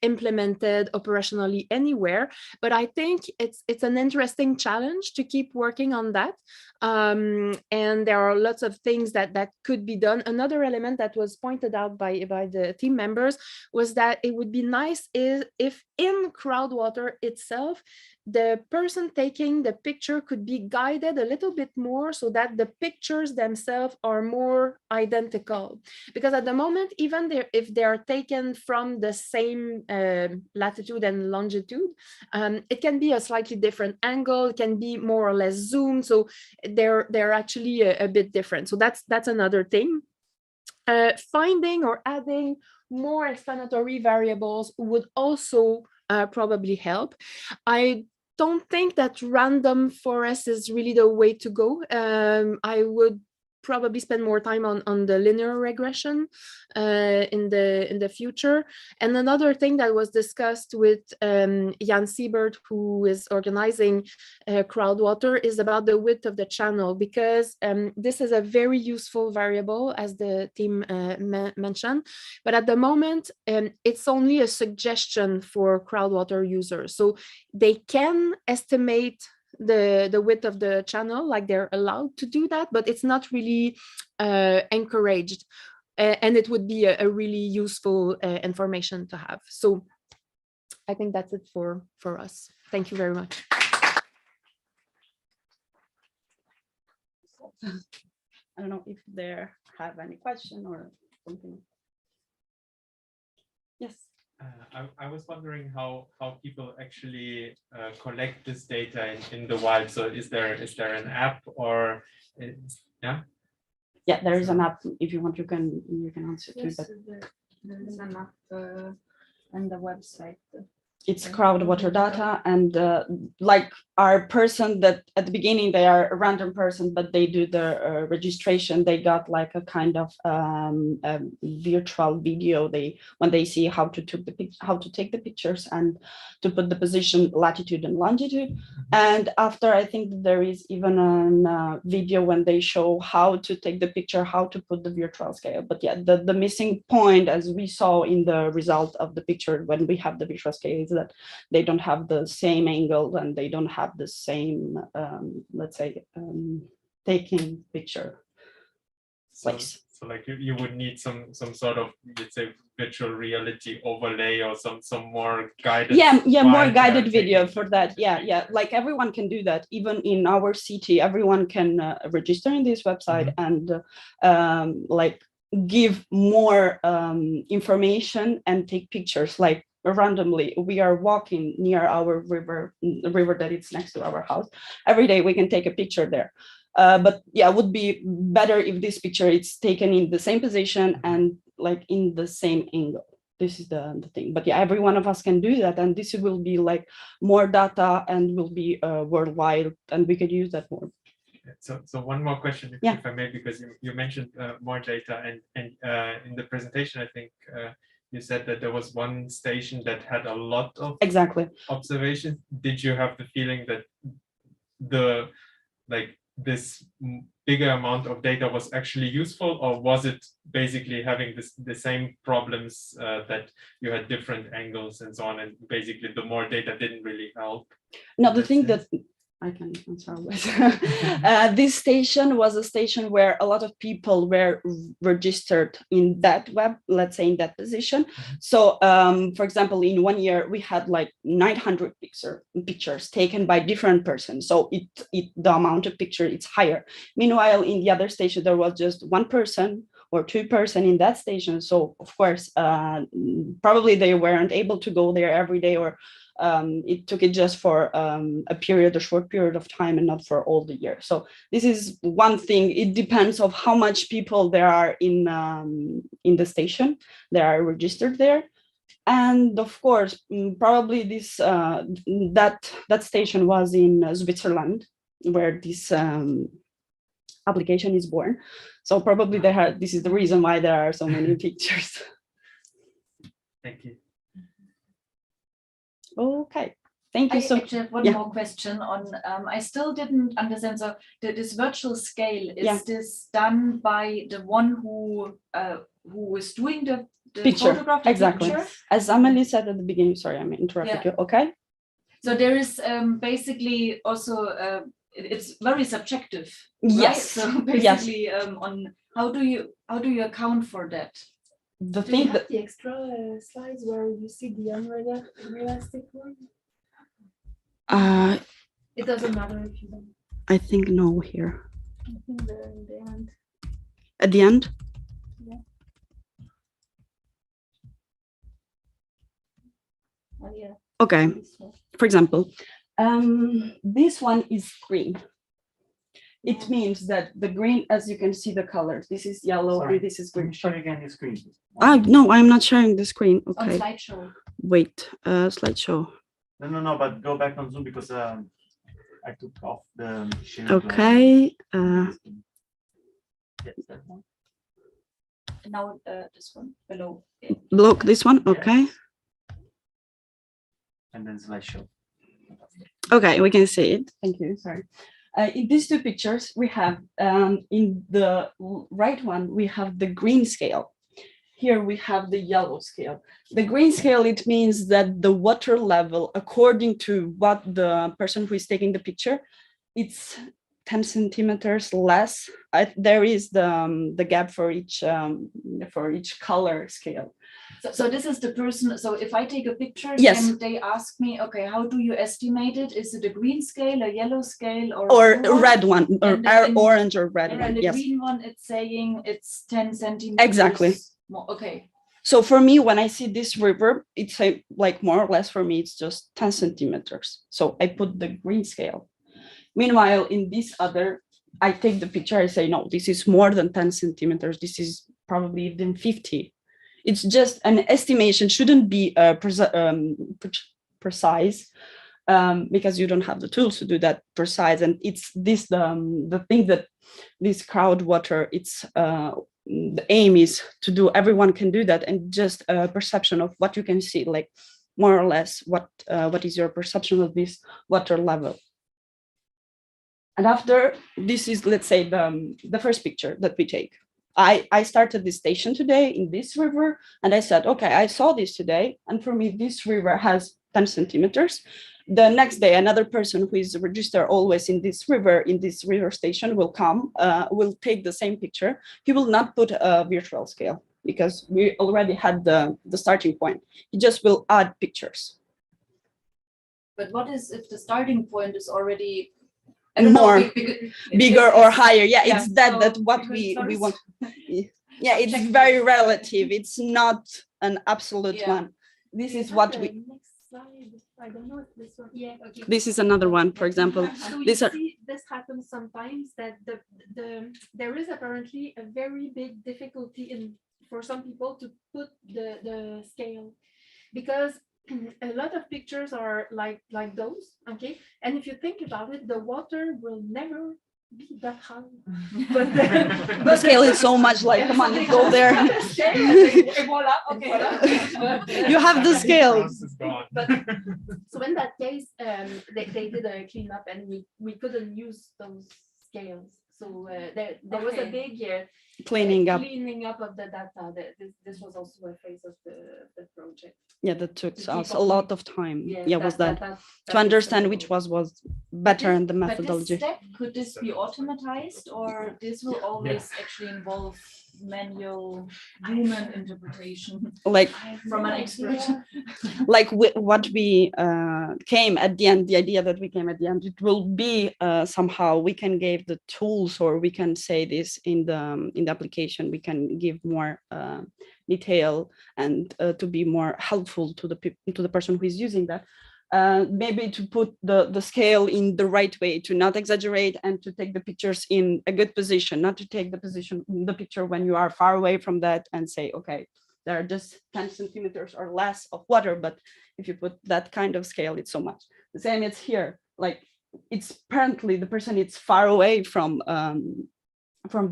implemented operationally anywhere. But I think it's an interesting challenge to keep working on that. And there are lots of things that could be done. Another element that was pointed out by the team members was that it would be nice if in Crowdwater itself, the person taking the picture could be guided a little bit more so that the pictures themselves are more identical. Because at the moment, even if they are taken from the same latitude and longitude, it can be a slightly different angle, it can be more or less zoomed. So they're actually a bit different. So that's another thing. Finding or adding more explanatory variables would also probably help. I don't think that random forest is really the way to go. I would probably spend more time on the linear regression in the future. And another thing that was discussed with Jan Siebert, who is organizing Crowdwater, is about the width of the channel, because this is a very useful variable, as the team mentioned. But at the moment, it's only a suggestion for Crowdwater users. So they can estimate the width of the channel, like they're allowed to do that, but it's not really encouraged. And it would be a really useful information to have. So I think that's it for us. Thank you very much. I don't know if they have any question or something. Yes. I was wondering how people actually collect this data in the wild. So is there an app or yeah? Yeah, there is an app. If you want, you can answer Yes, to. But there is an app on the website. it's Crowdwater data, and like our person that at the beginning they are a random person, but they do the registration, they got like a kind of virtual video. When they see how to take the pictures and to put the position, latitude and longitude. And after, I think there is even a video when they show how to take the picture, how to put the virtual scale. But yeah, the missing point, as we saw in the result of the picture when we have the virtual scale, is that they don't have the same angle and they don't have the same, let's say, taking picture place. So like you would need some sort of, let's say, virtual reality overlay or some more guided. Yeah, more guided video for that. Yeah, like everyone can do that. Even in our city, everyone can register in this website and like give more information and take pictures. Like randomly, we are walking near our river that is next to our house. Every day we can take a picture there. But yeah, it would be better if this picture is taken in the same position and like in the same angle. This is the thing. But yeah, every one of us can do that, and this will be like more data and will be worldwide, and we could use that more. So one more question, if I may, because you mentioned more data, and in the presentation, I think you said that there was one station that had a lot of observations. Did you have the feeling that this bigger amount of data was actually useful, or was it basically having the same problems that you had different angles and so on, and basically the more data didn't really help? No, the thing that I can answer always. This station was a station where a lot of people were registered in that web, let's say in that position. So, for example, in 1 year, we had like 900 pictures taken by different persons. So the amount of picture is higher. Meanwhile, in the other station, there was just one person or two person in that station. So of course, probably they weren't able to go there every day, or it took it just for a short period of time and not for all the year. So this is one thing. It depends of how much people there are in the station. They are registered there. And of course, probably this that station was in Switzerland, where this application is born. So probably this is the reason why there are so many pictures. Thank you. Okay, thank you. I So actually have one more question on, I still didn't understand, so this virtual scale, is this done by the one who is doing the picture, photograph, the exactly. picture? As Amelie said at the beginning, sorry, I interrupted you, okay? So there is basically also, it's very subjective, yes. Right? So basically on how do you account for that? The thing that the extra slides where you see the unrealistic one. It doesn't matter if you don't. I think no here. I think they're in the end. At the end? Yeah. Oh, yeah. Okay. For example, this one is green. It means that the green, as you can see the colors, this is yellow and this is green. Can you show again your screen? No, I'm not sharing the screen. Okay. On slideshow. Wait, slideshow. No, but go back on Zoom because I took off the share. Okay. Yes, that one. Now this one below. Look, this one, okay. And then slideshow. Okay, we can see it. Thank you, sorry. In these two pictures, we have, in the right one, we have the green scale. Here we have the yellow scale. The green scale, it means that the water level, according to what the person who is taking the picture, it's 10 centimeters less. There is the gap for each color scale. So this is the person, so if I take a picture, yes. Then they ask me, okay, how do you estimate it? Is it a green scale, a yellow scale, or a red one, or orange or red one? And the yes. green one, it's saying it's 10 centimeters. Exactly. More. Okay. So for me, when I see this river, it's like more or less for me, it's just 10 centimeters. So I put the green scale. Meanwhile, in this other, I take the picture, I say, no, this is more than 10 centimeters. This is probably even 50. It's just an estimation, shouldn't be precise because you don't have the tools to do that precise. And it's this the thing that this crowd water, it's the aim is to do, everyone can do that, and just a perception of what you can see, like more or less what is your perception of this water level. And after this is, let's say, the first picture that we take. I started this station today in this river, and I said, okay, I saw this today, and for me, this river has 10 centimeters. The next day, another person who is registered always in this river station will come, will take the same picture. He will not put a virtual scale because we already had the starting point. He just will add pictures. But what is if the starting point is already more bigger or higher? Yeah, it's that what we want. Yeah, it's very relative. It's not an absolute one. This is what we. Next slide. I don't know if this one. Yeah. Okay. This is another one, for example. So These are. This happens sometimes that there is apparently a very big difficulty for some people to put the scale, because a lot of pictures are like those, okay? And if you think about it, the water will never be that high. But the scale is so much like, come on, go there. You have the scale. But, so in that case, they did a cleanup, and we couldn't use those scales. So there was a big cleaning up of the data. This was also a phase of the project. Yeah, that took us a lot of time. Yeah, was that to is understand the which was better in the methodology. But this step, could this be automatized, or this will always actually involve manual human interpretation, like from an expert? Like what we came at the end, the idea that we came at the end, it will be somehow we can give the tools, or we can say this in the application, we can give more detail and to be more helpful to the person who is using that. Maybe to put the scale in the right way, to not exaggerate, and to take the pictures in a good position, not to take the picture when you are far away from that and say, okay, there are just 10 centimeters or less of water, but if you put that kind of scale, it's so much. The same it's here, like it's apparently the person is far away from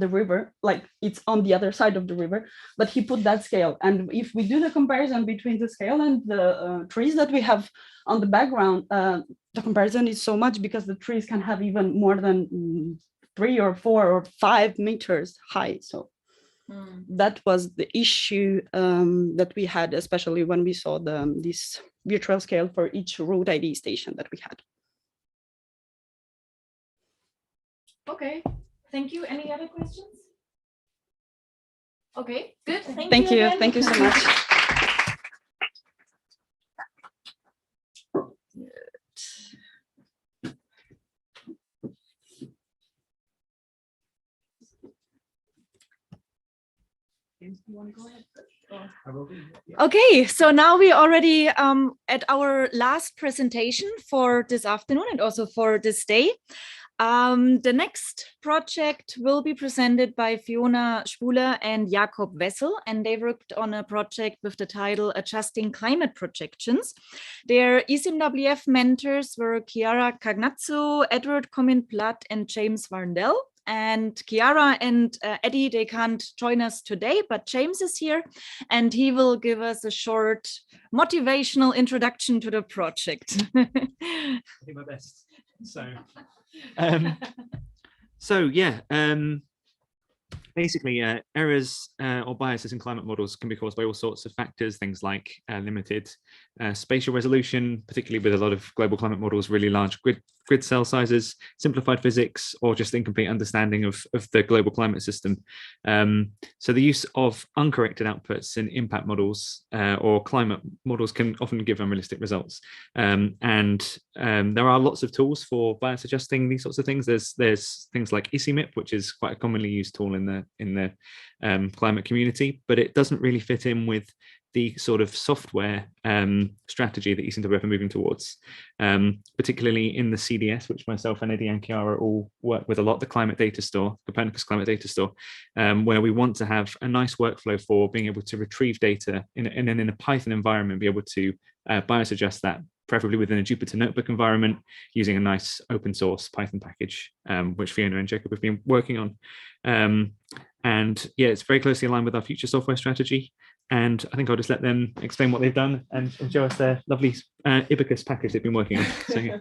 the river, like it's on the other side of the river, but he put that scale. And if we do the comparison between the scale and the trees that we have on the background, the comparison is so much, because the trees can have even more than 3 or 4 or 5 meters high. So that was the issue that we had, especially when we saw this virtual scale for each route ID station that we had. Okay. Thank you. Any other questions? Okay, good. Thank you. Again. Thank you so much. Okay, so now we already at our last presentation for this afternoon and also for this day. The next project will be presented by Fiona Spuler and Jakob Wessel, and they worked on a project with the title Adjusting Climate Projections. Their ECMWF mentors were Chiara Cagnazzo, Edward Comyn-Platt, and James Varndell. And Chiara and Eddie, they can't join us today, but James is here, and he will give us a short motivational introduction to the project. I do my best. Basically, errors or biases in climate models can be caused by all sorts of factors, things like limited spatial resolution, particularly with a lot of global climate models, really large grid cell sizes, simplified physics, or just incomplete understanding of the global climate system. So the use of uncorrected outputs in impact models or climate models can often give unrealistic results. And there are lots of tools for bias adjusting these sorts of things. There's things like ECMWF, which is quite a commonly used tool in the climate community, but it doesn't really fit in with the sort of software strategy that ECMWF are moving towards, particularly in the CDS, which myself and Eddie and Chiara all work with a lot, the climate data store, Copernicus climate data store, where we want to have a nice workflow for being able to retrieve data in a Python environment, be able to bias adjust that, preferably within a Jupyter Notebook environment, using a nice open source Python package, which Fiona and Jacob have been working on. And yeah, it's very closely aligned with our future software strategy. And I think I'll just let them explain what they've done and show us their lovely Ibicus package they've been working on. So, yeah.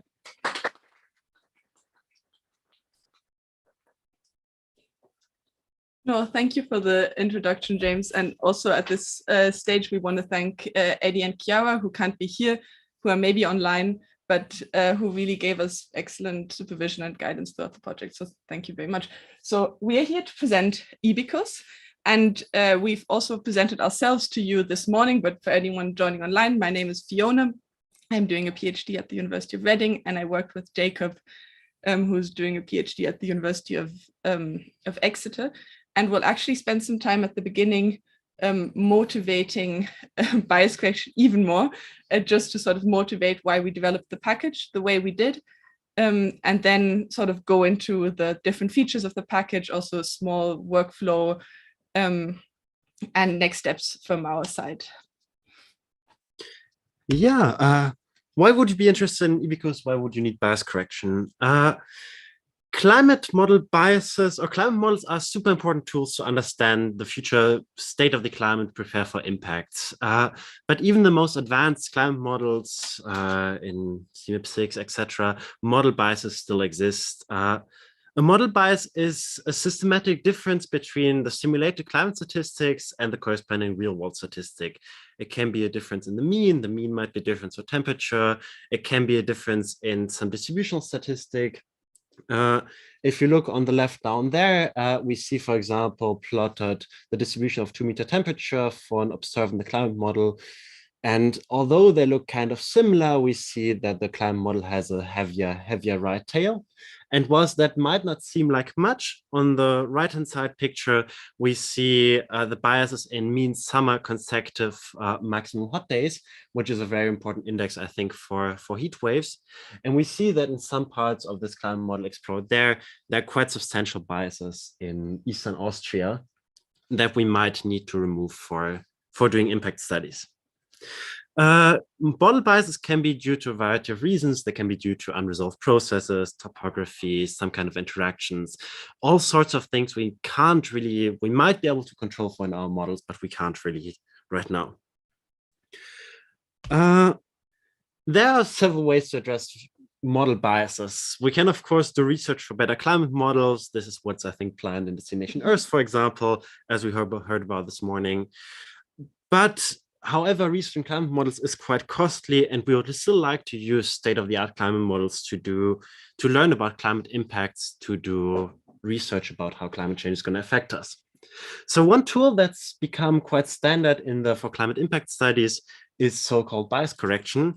No, thank you for the introduction, James. And also at this stage, we want to thank Eddie and Chiara, who can't be here, who are maybe online, but who really gave us excellent supervision and guidance throughout the project. So thank you very much. So we are here to present Ibicus. And we've also presented ourselves to you this morning, but for anyone joining online, my name is Fiona. I'm doing a PhD at the University of Reading, and I worked with Jacob, who's doing a PhD at the University of Exeter. And we'll actually spend some time at the beginning motivating bias correction even more, just to sort of motivate why we developed the package the way we did. And then sort of go into the different features of the package, also a small workflow, and next steps from our side. Yeah, why would you be interested in Ibicus? Why would you need bias correction? Climate model biases or climate models are super important tools to understand the future state of the climate, prepare for impacts. But even the most advanced climate models in CMIP6, etc., model biases still exist. A model bias is a systematic difference between the simulated climate statistics and the corresponding real-world statistic. It can be a difference in the mean. The mean might be a difference for temperature. It can be a difference in some distributional statistic. If you look on the left down there, we see, for example, plotted the distribution of 2-meter temperature for an observed in the climate model. And although they look kind of similar, we see that the climate model has a heavier right tail. And whilst that might not seem like much, on the right-hand side picture, we see the biases in mean summer consecutive maximum hot days, which is a very important index, I think, for heat waves. And we see that in some parts of this climate model explored there are quite substantial biases in Eastern Austria that we might need to remove for doing impact studies. Model biases can be due to a variety of reasons. They can be due to unresolved processes, topography, some kind of interactions, all sorts of things we might be able to control for in our models, but we can't really right now. There are several ways to address model biases. We can, of course, do research for better climate models. This is what's, I think, planned in Destination Earth, for example, as we heard about this morning. But however, research in climate models is quite costly, and we would still like to use state-of-the-art climate models to learn about climate impacts, to do research about how climate change is going to affect us. So one tool that's become quite standard for climate impact studies is so-called bias correction,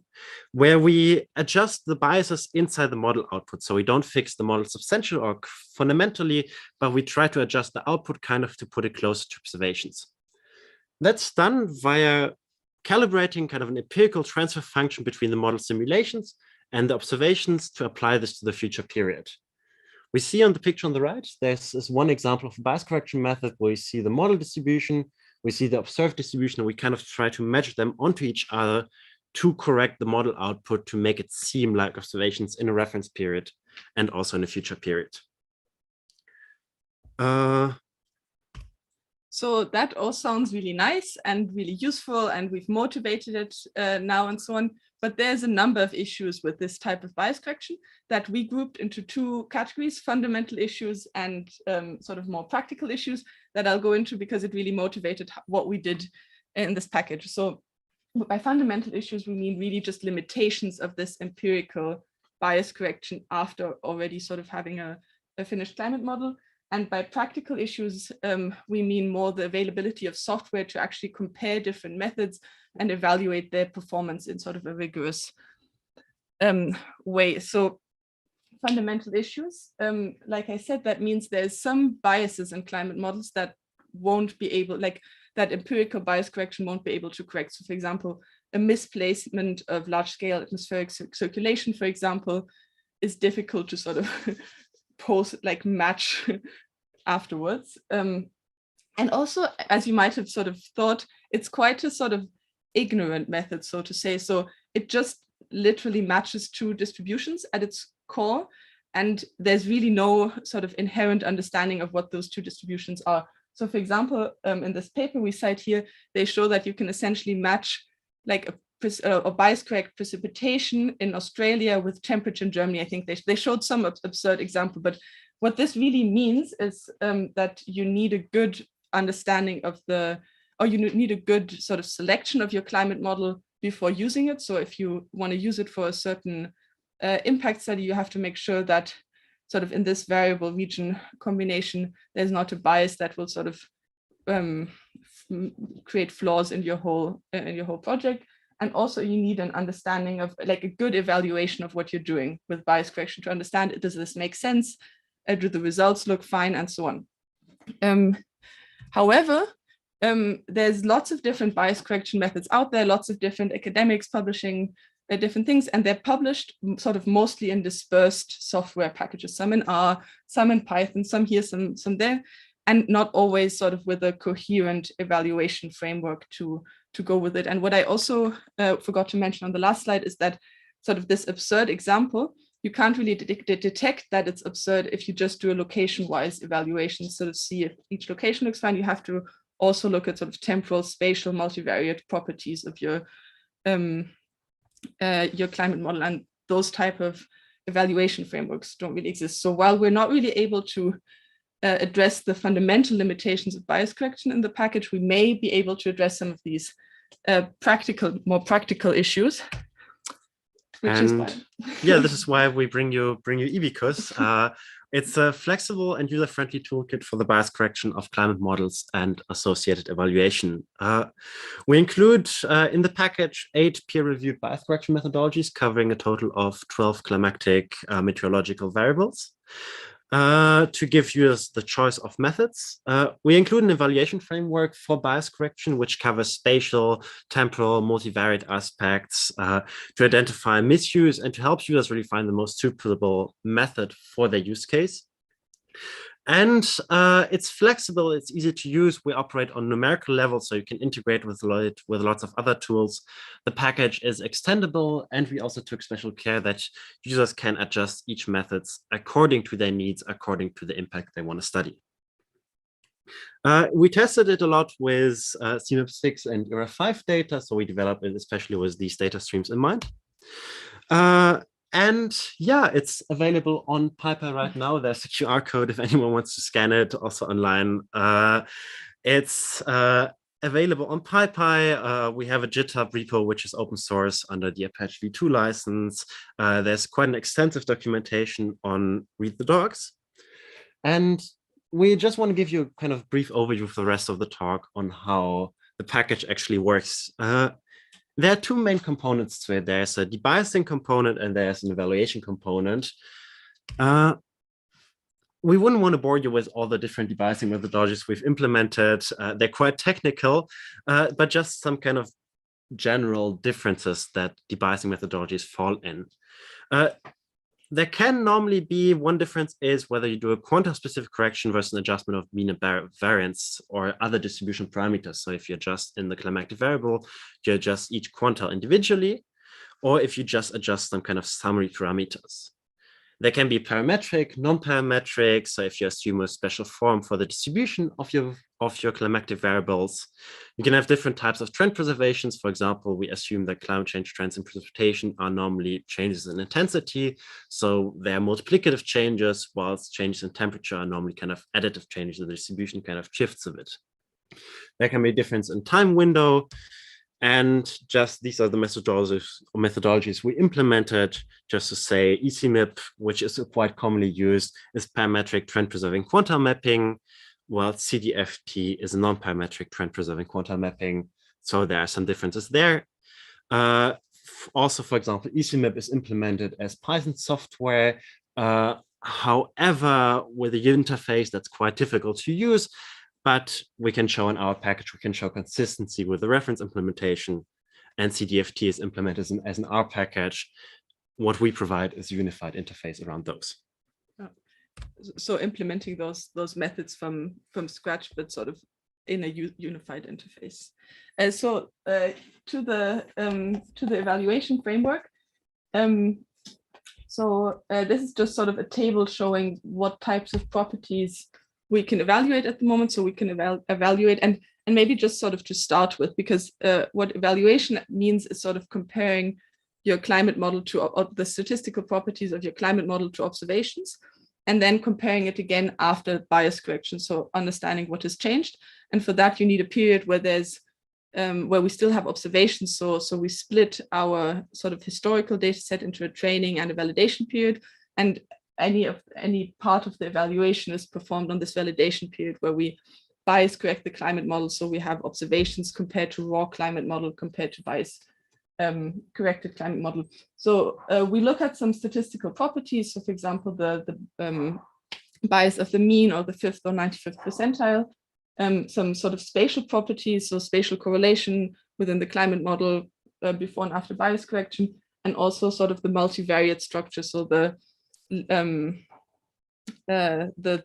where we adjust the biases inside the model output. So we don't fix the model substantially or fundamentally, but we try to adjust the output kind of to put it closer to observations. That's done via calibrating kind of an empirical transfer function between the model simulations and the observations to apply this to the future period. We see on the picture on the right, there's one example of a bias correction method where we see the model distribution, we see the observed distribution, and we kind of try to measure them onto each other to correct the model output to make it seem like observations in a reference period and also in a future period. So that all sounds really nice and really useful, and we've motivated it now and so on. But there's a number of issues with this type of bias correction that we grouped into 2 categories: fundamental issues and sort of more practical issues that I'll go into because it really motivated what we did in this package. So by fundamental issues, we mean really just limitations of this empirical bias correction after already sort of having a finished climate model. And by practical issues, we mean more the availability of software to actually compare different methods and evaluate their performance in sort of a rigorous way. So fundamental issues, like I said, that means there's some biases in climate models that won't be able, like that empirical bias correction won't be able to correct. So for example, a misplacement of large-scale atmospheric circulation, for example, is difficult to sort of match afterwards. And also, as you might have sort of thought, it's quite a sort of ignorant method, so to say. So it just literally matches 2 distributions at its core. And there's really no sort of inherent understanding of what those 2 distributions are. So for example, in this paper we cite here, they show that you can essentially match like a bias correct precipitation in Australia with temperature in Germany. I think they showed some absurd example, but what this really means is that you need a good understanding of you need a good sort of selection of your climate model before using it. So if you want to use it for a certain impact study, you have to make sure that sort of in this variable region combination, there's not a bias that will sort of create flaws in your whole project. And also you need an understanding of like a good evaluation of what you're doing with bias correction to understand, does this make sense? Do the results look fine, and so on. However, there's lots of different bias correction methods out there, lots of different academics publishing different things, and they're published sort of mostly in dispersed software packages, some in R, some in Python, some here, some there, and not always sort of with a coherent evaluation framework to go with it. And what I also forgot to mention on the last slide is that sort of this absurd example, you can't really detect that it's absurd if you just do a location-wise evaluation, sort of see if each location looks fine. You have to also look at sort of temporal, spatial, multivariate properties of your climate model, and those type of evaluation frameworks don't really exist. So while we're not really able to address the fundamental limitations of bias correction in the package, we may be able to address some of these more practical issues. Yeah, this is why we bring you EBICUS. It's a flexible and user-friendly toolkit for the bias correction of climate models and associated evaluation. We include in the package 8 peer-reviewed bias correction methodologies covering a total of 12 climatic meteorological variables. To give users the choice of methods, we include an evaluation framework for bias correction, which covers spatial, temporal, multivariate aspects to identify misuse and to help users really find the most suitable method for their use case. And it's flexible, it's easy to use. We operate on numerical level, so you can integrate with lots of other tools. The package is extendable, and we also took special care that users can adjust each methods according to their needs, according to the impact they want to study. We tested it a lot with ECMWF and ERA5 data, so we developed it especially with these data streams in mind. And yeah, it's available on PyPy right now. There's a QR code if anyone wants to scan it, also online. It's available on PyPy. We have a GitHub repo, which is open source under the Apache v2 license. There's quite an extensive documentation on Read the Docs. And we just want to give you a kind of brief overview for the rest of the talk on how the package actually works. There are 2 main components to it. There's a debiasing component and there's an evaluation component. We wouldn't want to bore you with all the different debiasing methodologies we've implemented. They're quite technical, but just some kind of general differences that debiasing methodologies fall in. There can normally be one difference is whether you do a quantile-specific correction versus an adjustment of mean and variance or other distribution parameters. So if you adjust in the climatic variable, you adjust each quantile individually, or if you just adjust some kind of summary parameters. There can be parametric, non-parametric. So if you assume a special form for the distribution of your climatic variables, you can have different types of trend preservations. For example, we assume that climate change trends in precipitation are normally changes in intensity. So they are multiplicative changes, whilst changes in temperature are normally kind of additive changes. The distribution kind of shifts a bit. There can be a difference in time window. And just these are the methodologies we implemented, just to say ECMWF, which is quite commonly used, is parametric trend preserving quantile mapping, while CDFT is a non-parametric trend preserving quantile mapping. So there are some differences there. Also, for example, ECMWF is implemented as Python software. However, with a interface that's quite difficult to use, but we can show in our package, we can show consistency with the reference implementation, and CDFT is implemented as an R package. What we provide is a unified interface around those. So implementing those methods from scratch, but sort of in a unified interface. To the evaluation framework. This is just sort of a table showing what types of properties we can evaluate at the moment. So we can evaluate and maybe just sort of to start with, because what evaluation means is sort of comparing your climate model to the statistical properties of your climate model to observations, and then comparing it again after bias correction. So understanding what has changed. And for that, you need a period where there's where we still have observations. So we split our sort of historical data set into a training and a validation period. And any part of the evaluation is performed on this validation period where we bias correct the climate model. So we have observations compared to raw climate model compared to bias corrected climate model. So we look at some statistical properties. So for example, the bias of the mean or the 5th or 95th percentile, some sort of spatial properties, so spatial correlation within the climate model before and after bias correction, and also sort of the multivariate structure. So the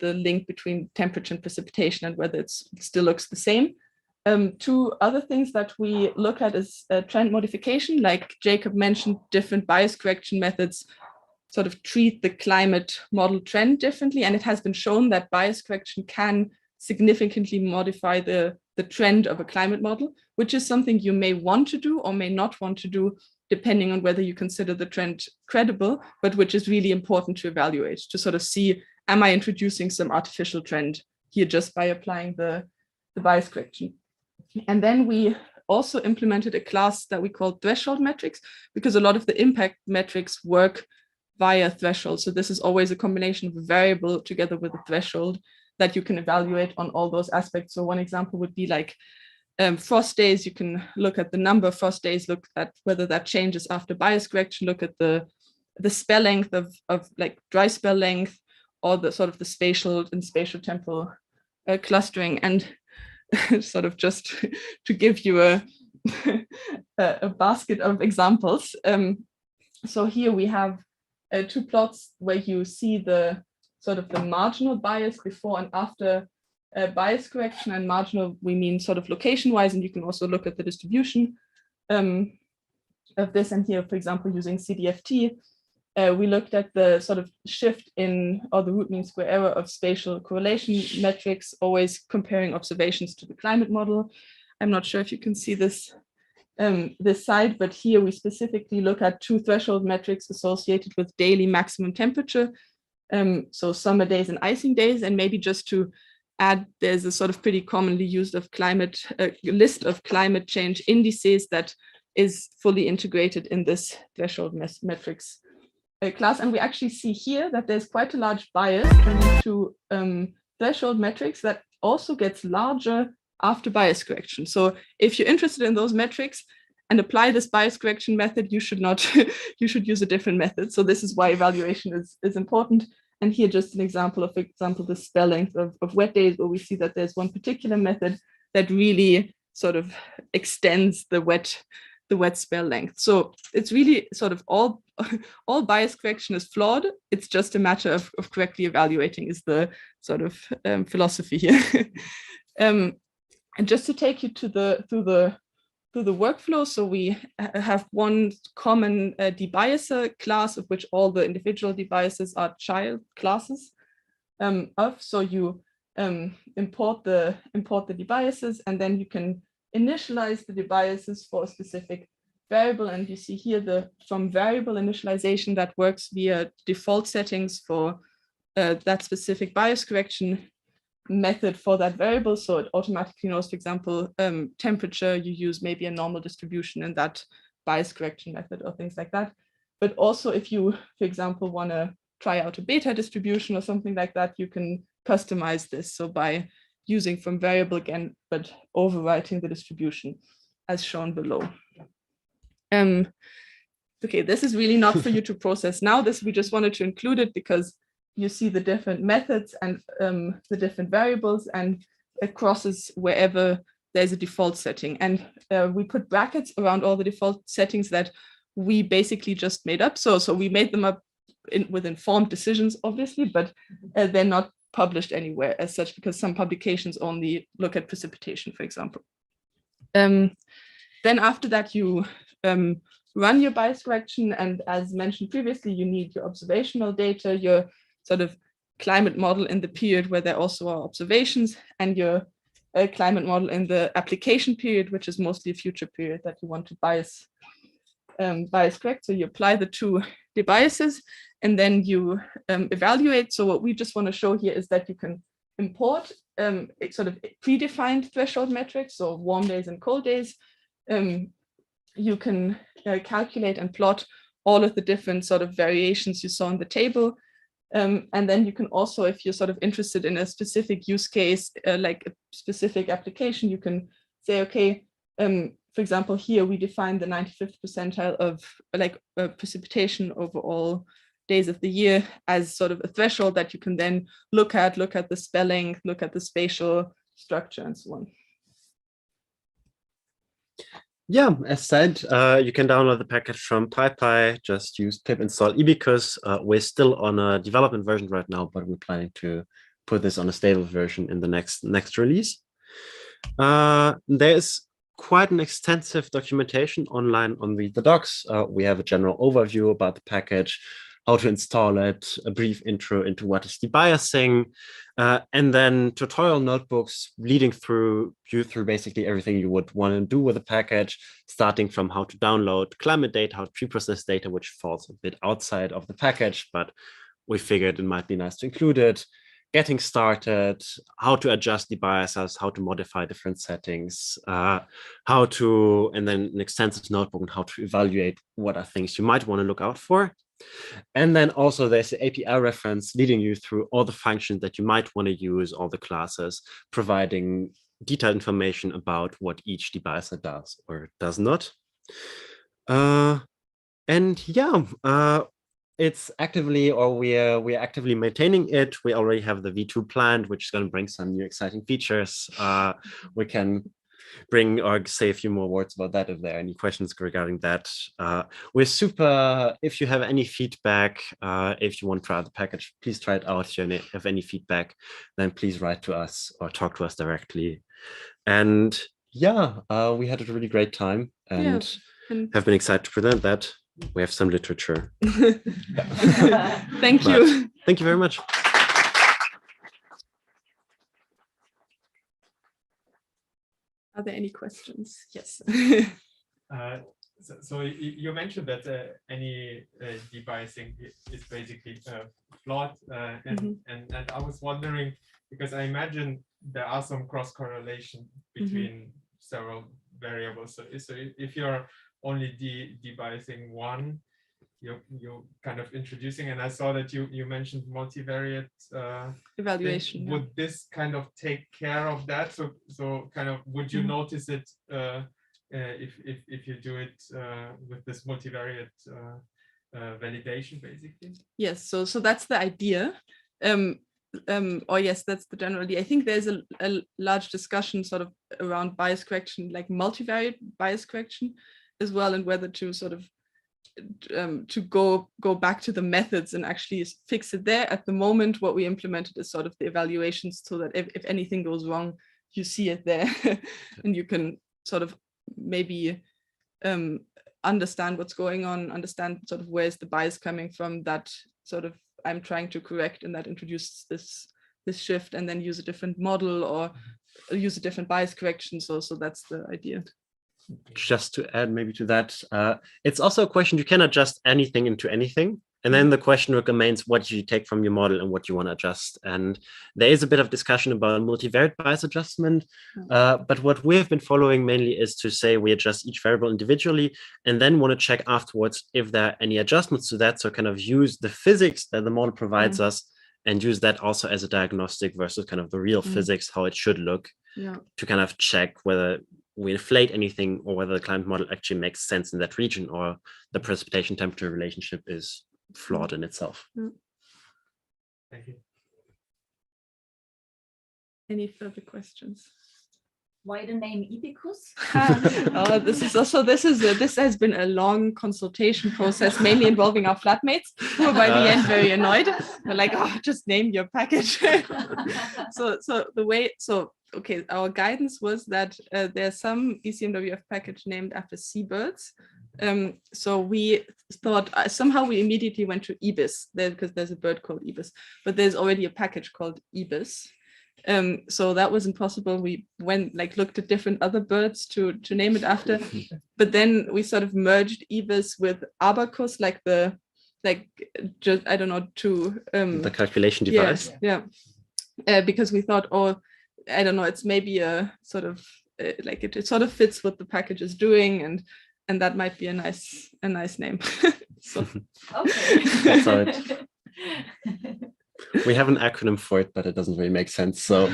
link between temperature and precipitation and whether it still looks the same. 2 other things that we look at is trend modification. Like Jacob mentioned, different bias correction methods sort of treat the climate model trend differently. And it has been shown that bias correction can significantly modify the trend of a climate model, which is something you may want to do or may not want to do depending on whether you consider the trend credible, but which is really important to evaluate, to sort of see, am I introducing some artificial trend here just by applying the bias correction? And then we also implemented a class that we called threshold metrics, because a lot of the impact metrics work via threshold. So this is always a combination of a variable together with a threshold that you can evaluate on all those aspects. So one example would be like frost days. You can look at the number of frost days, look at whether that changes after bias correction, look at the spell length of like dry spell length, or the sort of the spatial and spatial temporal clustering. And sort of just to give you a basket of examples. So here we have two plots where you see the sort of the marginal bias before and after bias correction, and marginal, we mean sort of location wise, and you can also look at the distribution of this. And here, for example, using CDFT, we looked at the sort of shift in, or the root mean square error of spatial correlation metrics, always comparing observations to the climate model. I'm not sure if you can see this this side, but here we specifically look at two threshold metrics associated with daily maximum temperature. So summer days and icing days. And maybe just to add, there's a sort of pretty commonly used of climate list of climate change indices that is fully integrated in this threshold metrics class. And we actually see here that there's quite a large bias into threshold metrics that also gets larger after bias correction. So if you're interested in those metrics and apply this bias correction method, you should not, you should use a different method. So this is why evaluation is important. And here just an example of, for example, the spell length of wet days, where we see that there's one particular method that really sort of extends the wet spell length. So it's really sort of all bias correction is flawed. It's just a matter of correctly evaluating is the sort of philosophy here. And just to take you through the workflow, so we have one common debiaser class, of which all the individual debiasers are child classes of. So you import the debiasers, and then you can initialize the debiasers for a specific variable. And you see here the from variable initialization that works via default settings for that specific bias correction method for that variable. So it automatically knows, for example, temperature, you use maybe a normal distribution in that bias correction method or things like that. But also if you, for example, want to try out a beta distribution or something like that, you can customize this. So by using from variable again, but overwriting the distribution as shown below. Okay, this is really not for you to process now. This, we just wanted to include it because you see the different methods and the different variables, and it crosses wherever there's a default setting. And we put brackets around all the default settings that we basically just made up. So we made them up with informed decisions, obviously, but they're not published anywhere as such, because some publications only look at precipitation, for example. Then after that, you run your bias correction. And as mentioned previously, you need your observational data, your sort of climate model in the period where there also are observations, and your climate model in the application period, which is mostly a future period that you want to bias correct. So you apply the two debiases, and then you evaluate. So what we just want to show here is that you can import sort of predefined threshold metrics, so warm days and cold days. You can calculate and plot all of the different sort of variations you saw in the table. And then you can also, if you're sort of interested in a specific use case, like a specific application, you can say, okay, for example, here we define the 95th percentile of like precipitation over all days of the year as sort of a threshold that you can then look at the spelling, look at the spatial structure, and so on. Yeah, as said, you can download the package from PyPy. Just use pip install ebicus. We're still on a development version right now, but we're planning to put this on a stable version in the next release. There's quite an extensive documentation online on the docs. We have a general overview about the package, how to install it, a brief intro into what is debiasing, and then tutorial notebooks leading you through basically everything you would want to do with a package, starting from how to download climate data, how to pre-process data, which falls a bit outside of the package, but we figured it might be nice to include it, getting started, how to adjust debiasers, how to modify different settings, and then an extensive notebook on how to evaluate what are things you might want to look out for. And then also there's the API reference leading you through all the functions that you might want to use, all the classes, providing detailed information about what each debiaser does or does not. It's actively, or we're actively maintaining it. We already have the V2 planned, which is going to bring some new exciting features. We can bring or say a few more words about that if there are any questions regarding that. We're super, if you have any feedback, if you want to try out the package, please try it out. If you have any feedback, then please write to us or talk to us directly. And yeah, we had a really great time and have been excited to present that. We have some literature. Thank you. Thank you very much. Are there any questions? Yes. So you mentioned that any debiasing is basically flawed, and I was wondering, because I imagine there are some cross correlation between several variables. So if you're only debiasing one, you're kind of introducing, and I saw that you mentioned multivariate evaluation. Would this kind of take care of that? So kind of would you notice it if you do it with this multivariate validation, basically? Yes. So that's the idea. Or yes, that's the general idea. I think there's a large discussion sort of around bias correction, like multivariate bias correction as well, and whether to sort of to go back to the methods and actually fix it there. At the moment, what we implemented is sort of the evaluations, so that if anything goes wrong, you see it there and you can sort of maybe understand what's going on, understand sort of where's the bias coming from that sort of I'm trying to correct, and that introduces this shift, and then use a different model or use a different bias correction. So that's the idea. Just to add maybe to that, it's also a question, you can adjust anything into anything. And then the question remains, what do you take from your model and what you want to adjust? And there is a bit of discussion about multivariate bias adjustment. But what we have been following mainly is to say we adjust each variable individually and then want to check afterwards if there are any adjustments to that. So kind of use the physics that the model provides us and use that also as a diagnostic versus kind of the real physics, how it should look, to kind of check whether we inflate anything or whether the climate model actually makes sense in that region, or the precipitation temperature relationship is flawed in itself. Thank you. Any further questions? Why the name Ibicus? This has been a long consultation process, mainly involving our flatmates, who were by the end very annoyed. They're like, oh, just name your package. Okay, our guidance was that there's some ECMWF package named after seabirds. So we thought somehow we immediately went to ibis there, because there's a bird called ibis, but there's already a package called ibis. So that wasn't possible. We looked at different other birds to name it after, but then we sort of merged ibis with abacus, the calculation device. Because we thought, I don't know, it's maybe a sort of it sort of fits what the package is doing, and that might be a nice name. So okay. That's all right. We have an acronym for it, but it doesn't really make sense. So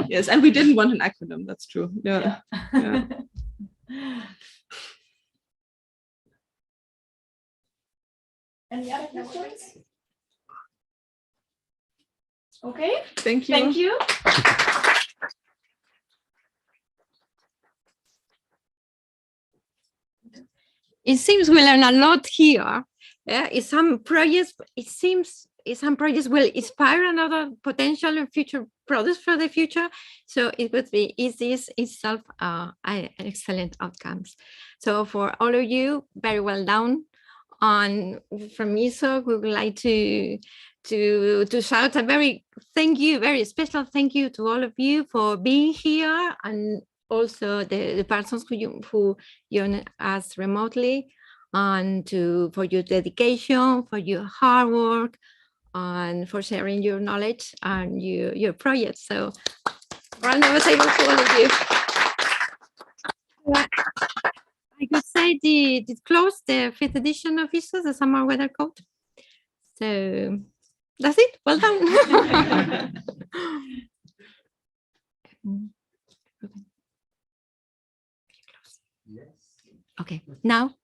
yes, and we didn't want an acronym. That's true. Yeah. Any other questions? Okay. Thank you. Thank you. It seems we learn a lot here. Some projects will inspire another potential and future products for the future. So it would be this itself an excellent outcomes. So for all of you, very well done And from ESO, we would like to shout a very special thank you to all of you for being here, and also the persons who join us remotely, and for your dedication, for your hard work, and for sharing your knowledge and your projects. So round of applause to all of you. I could say it closed the 5th edition of ESO, the Summer Weather Code. So that's it. Well done. Okay, now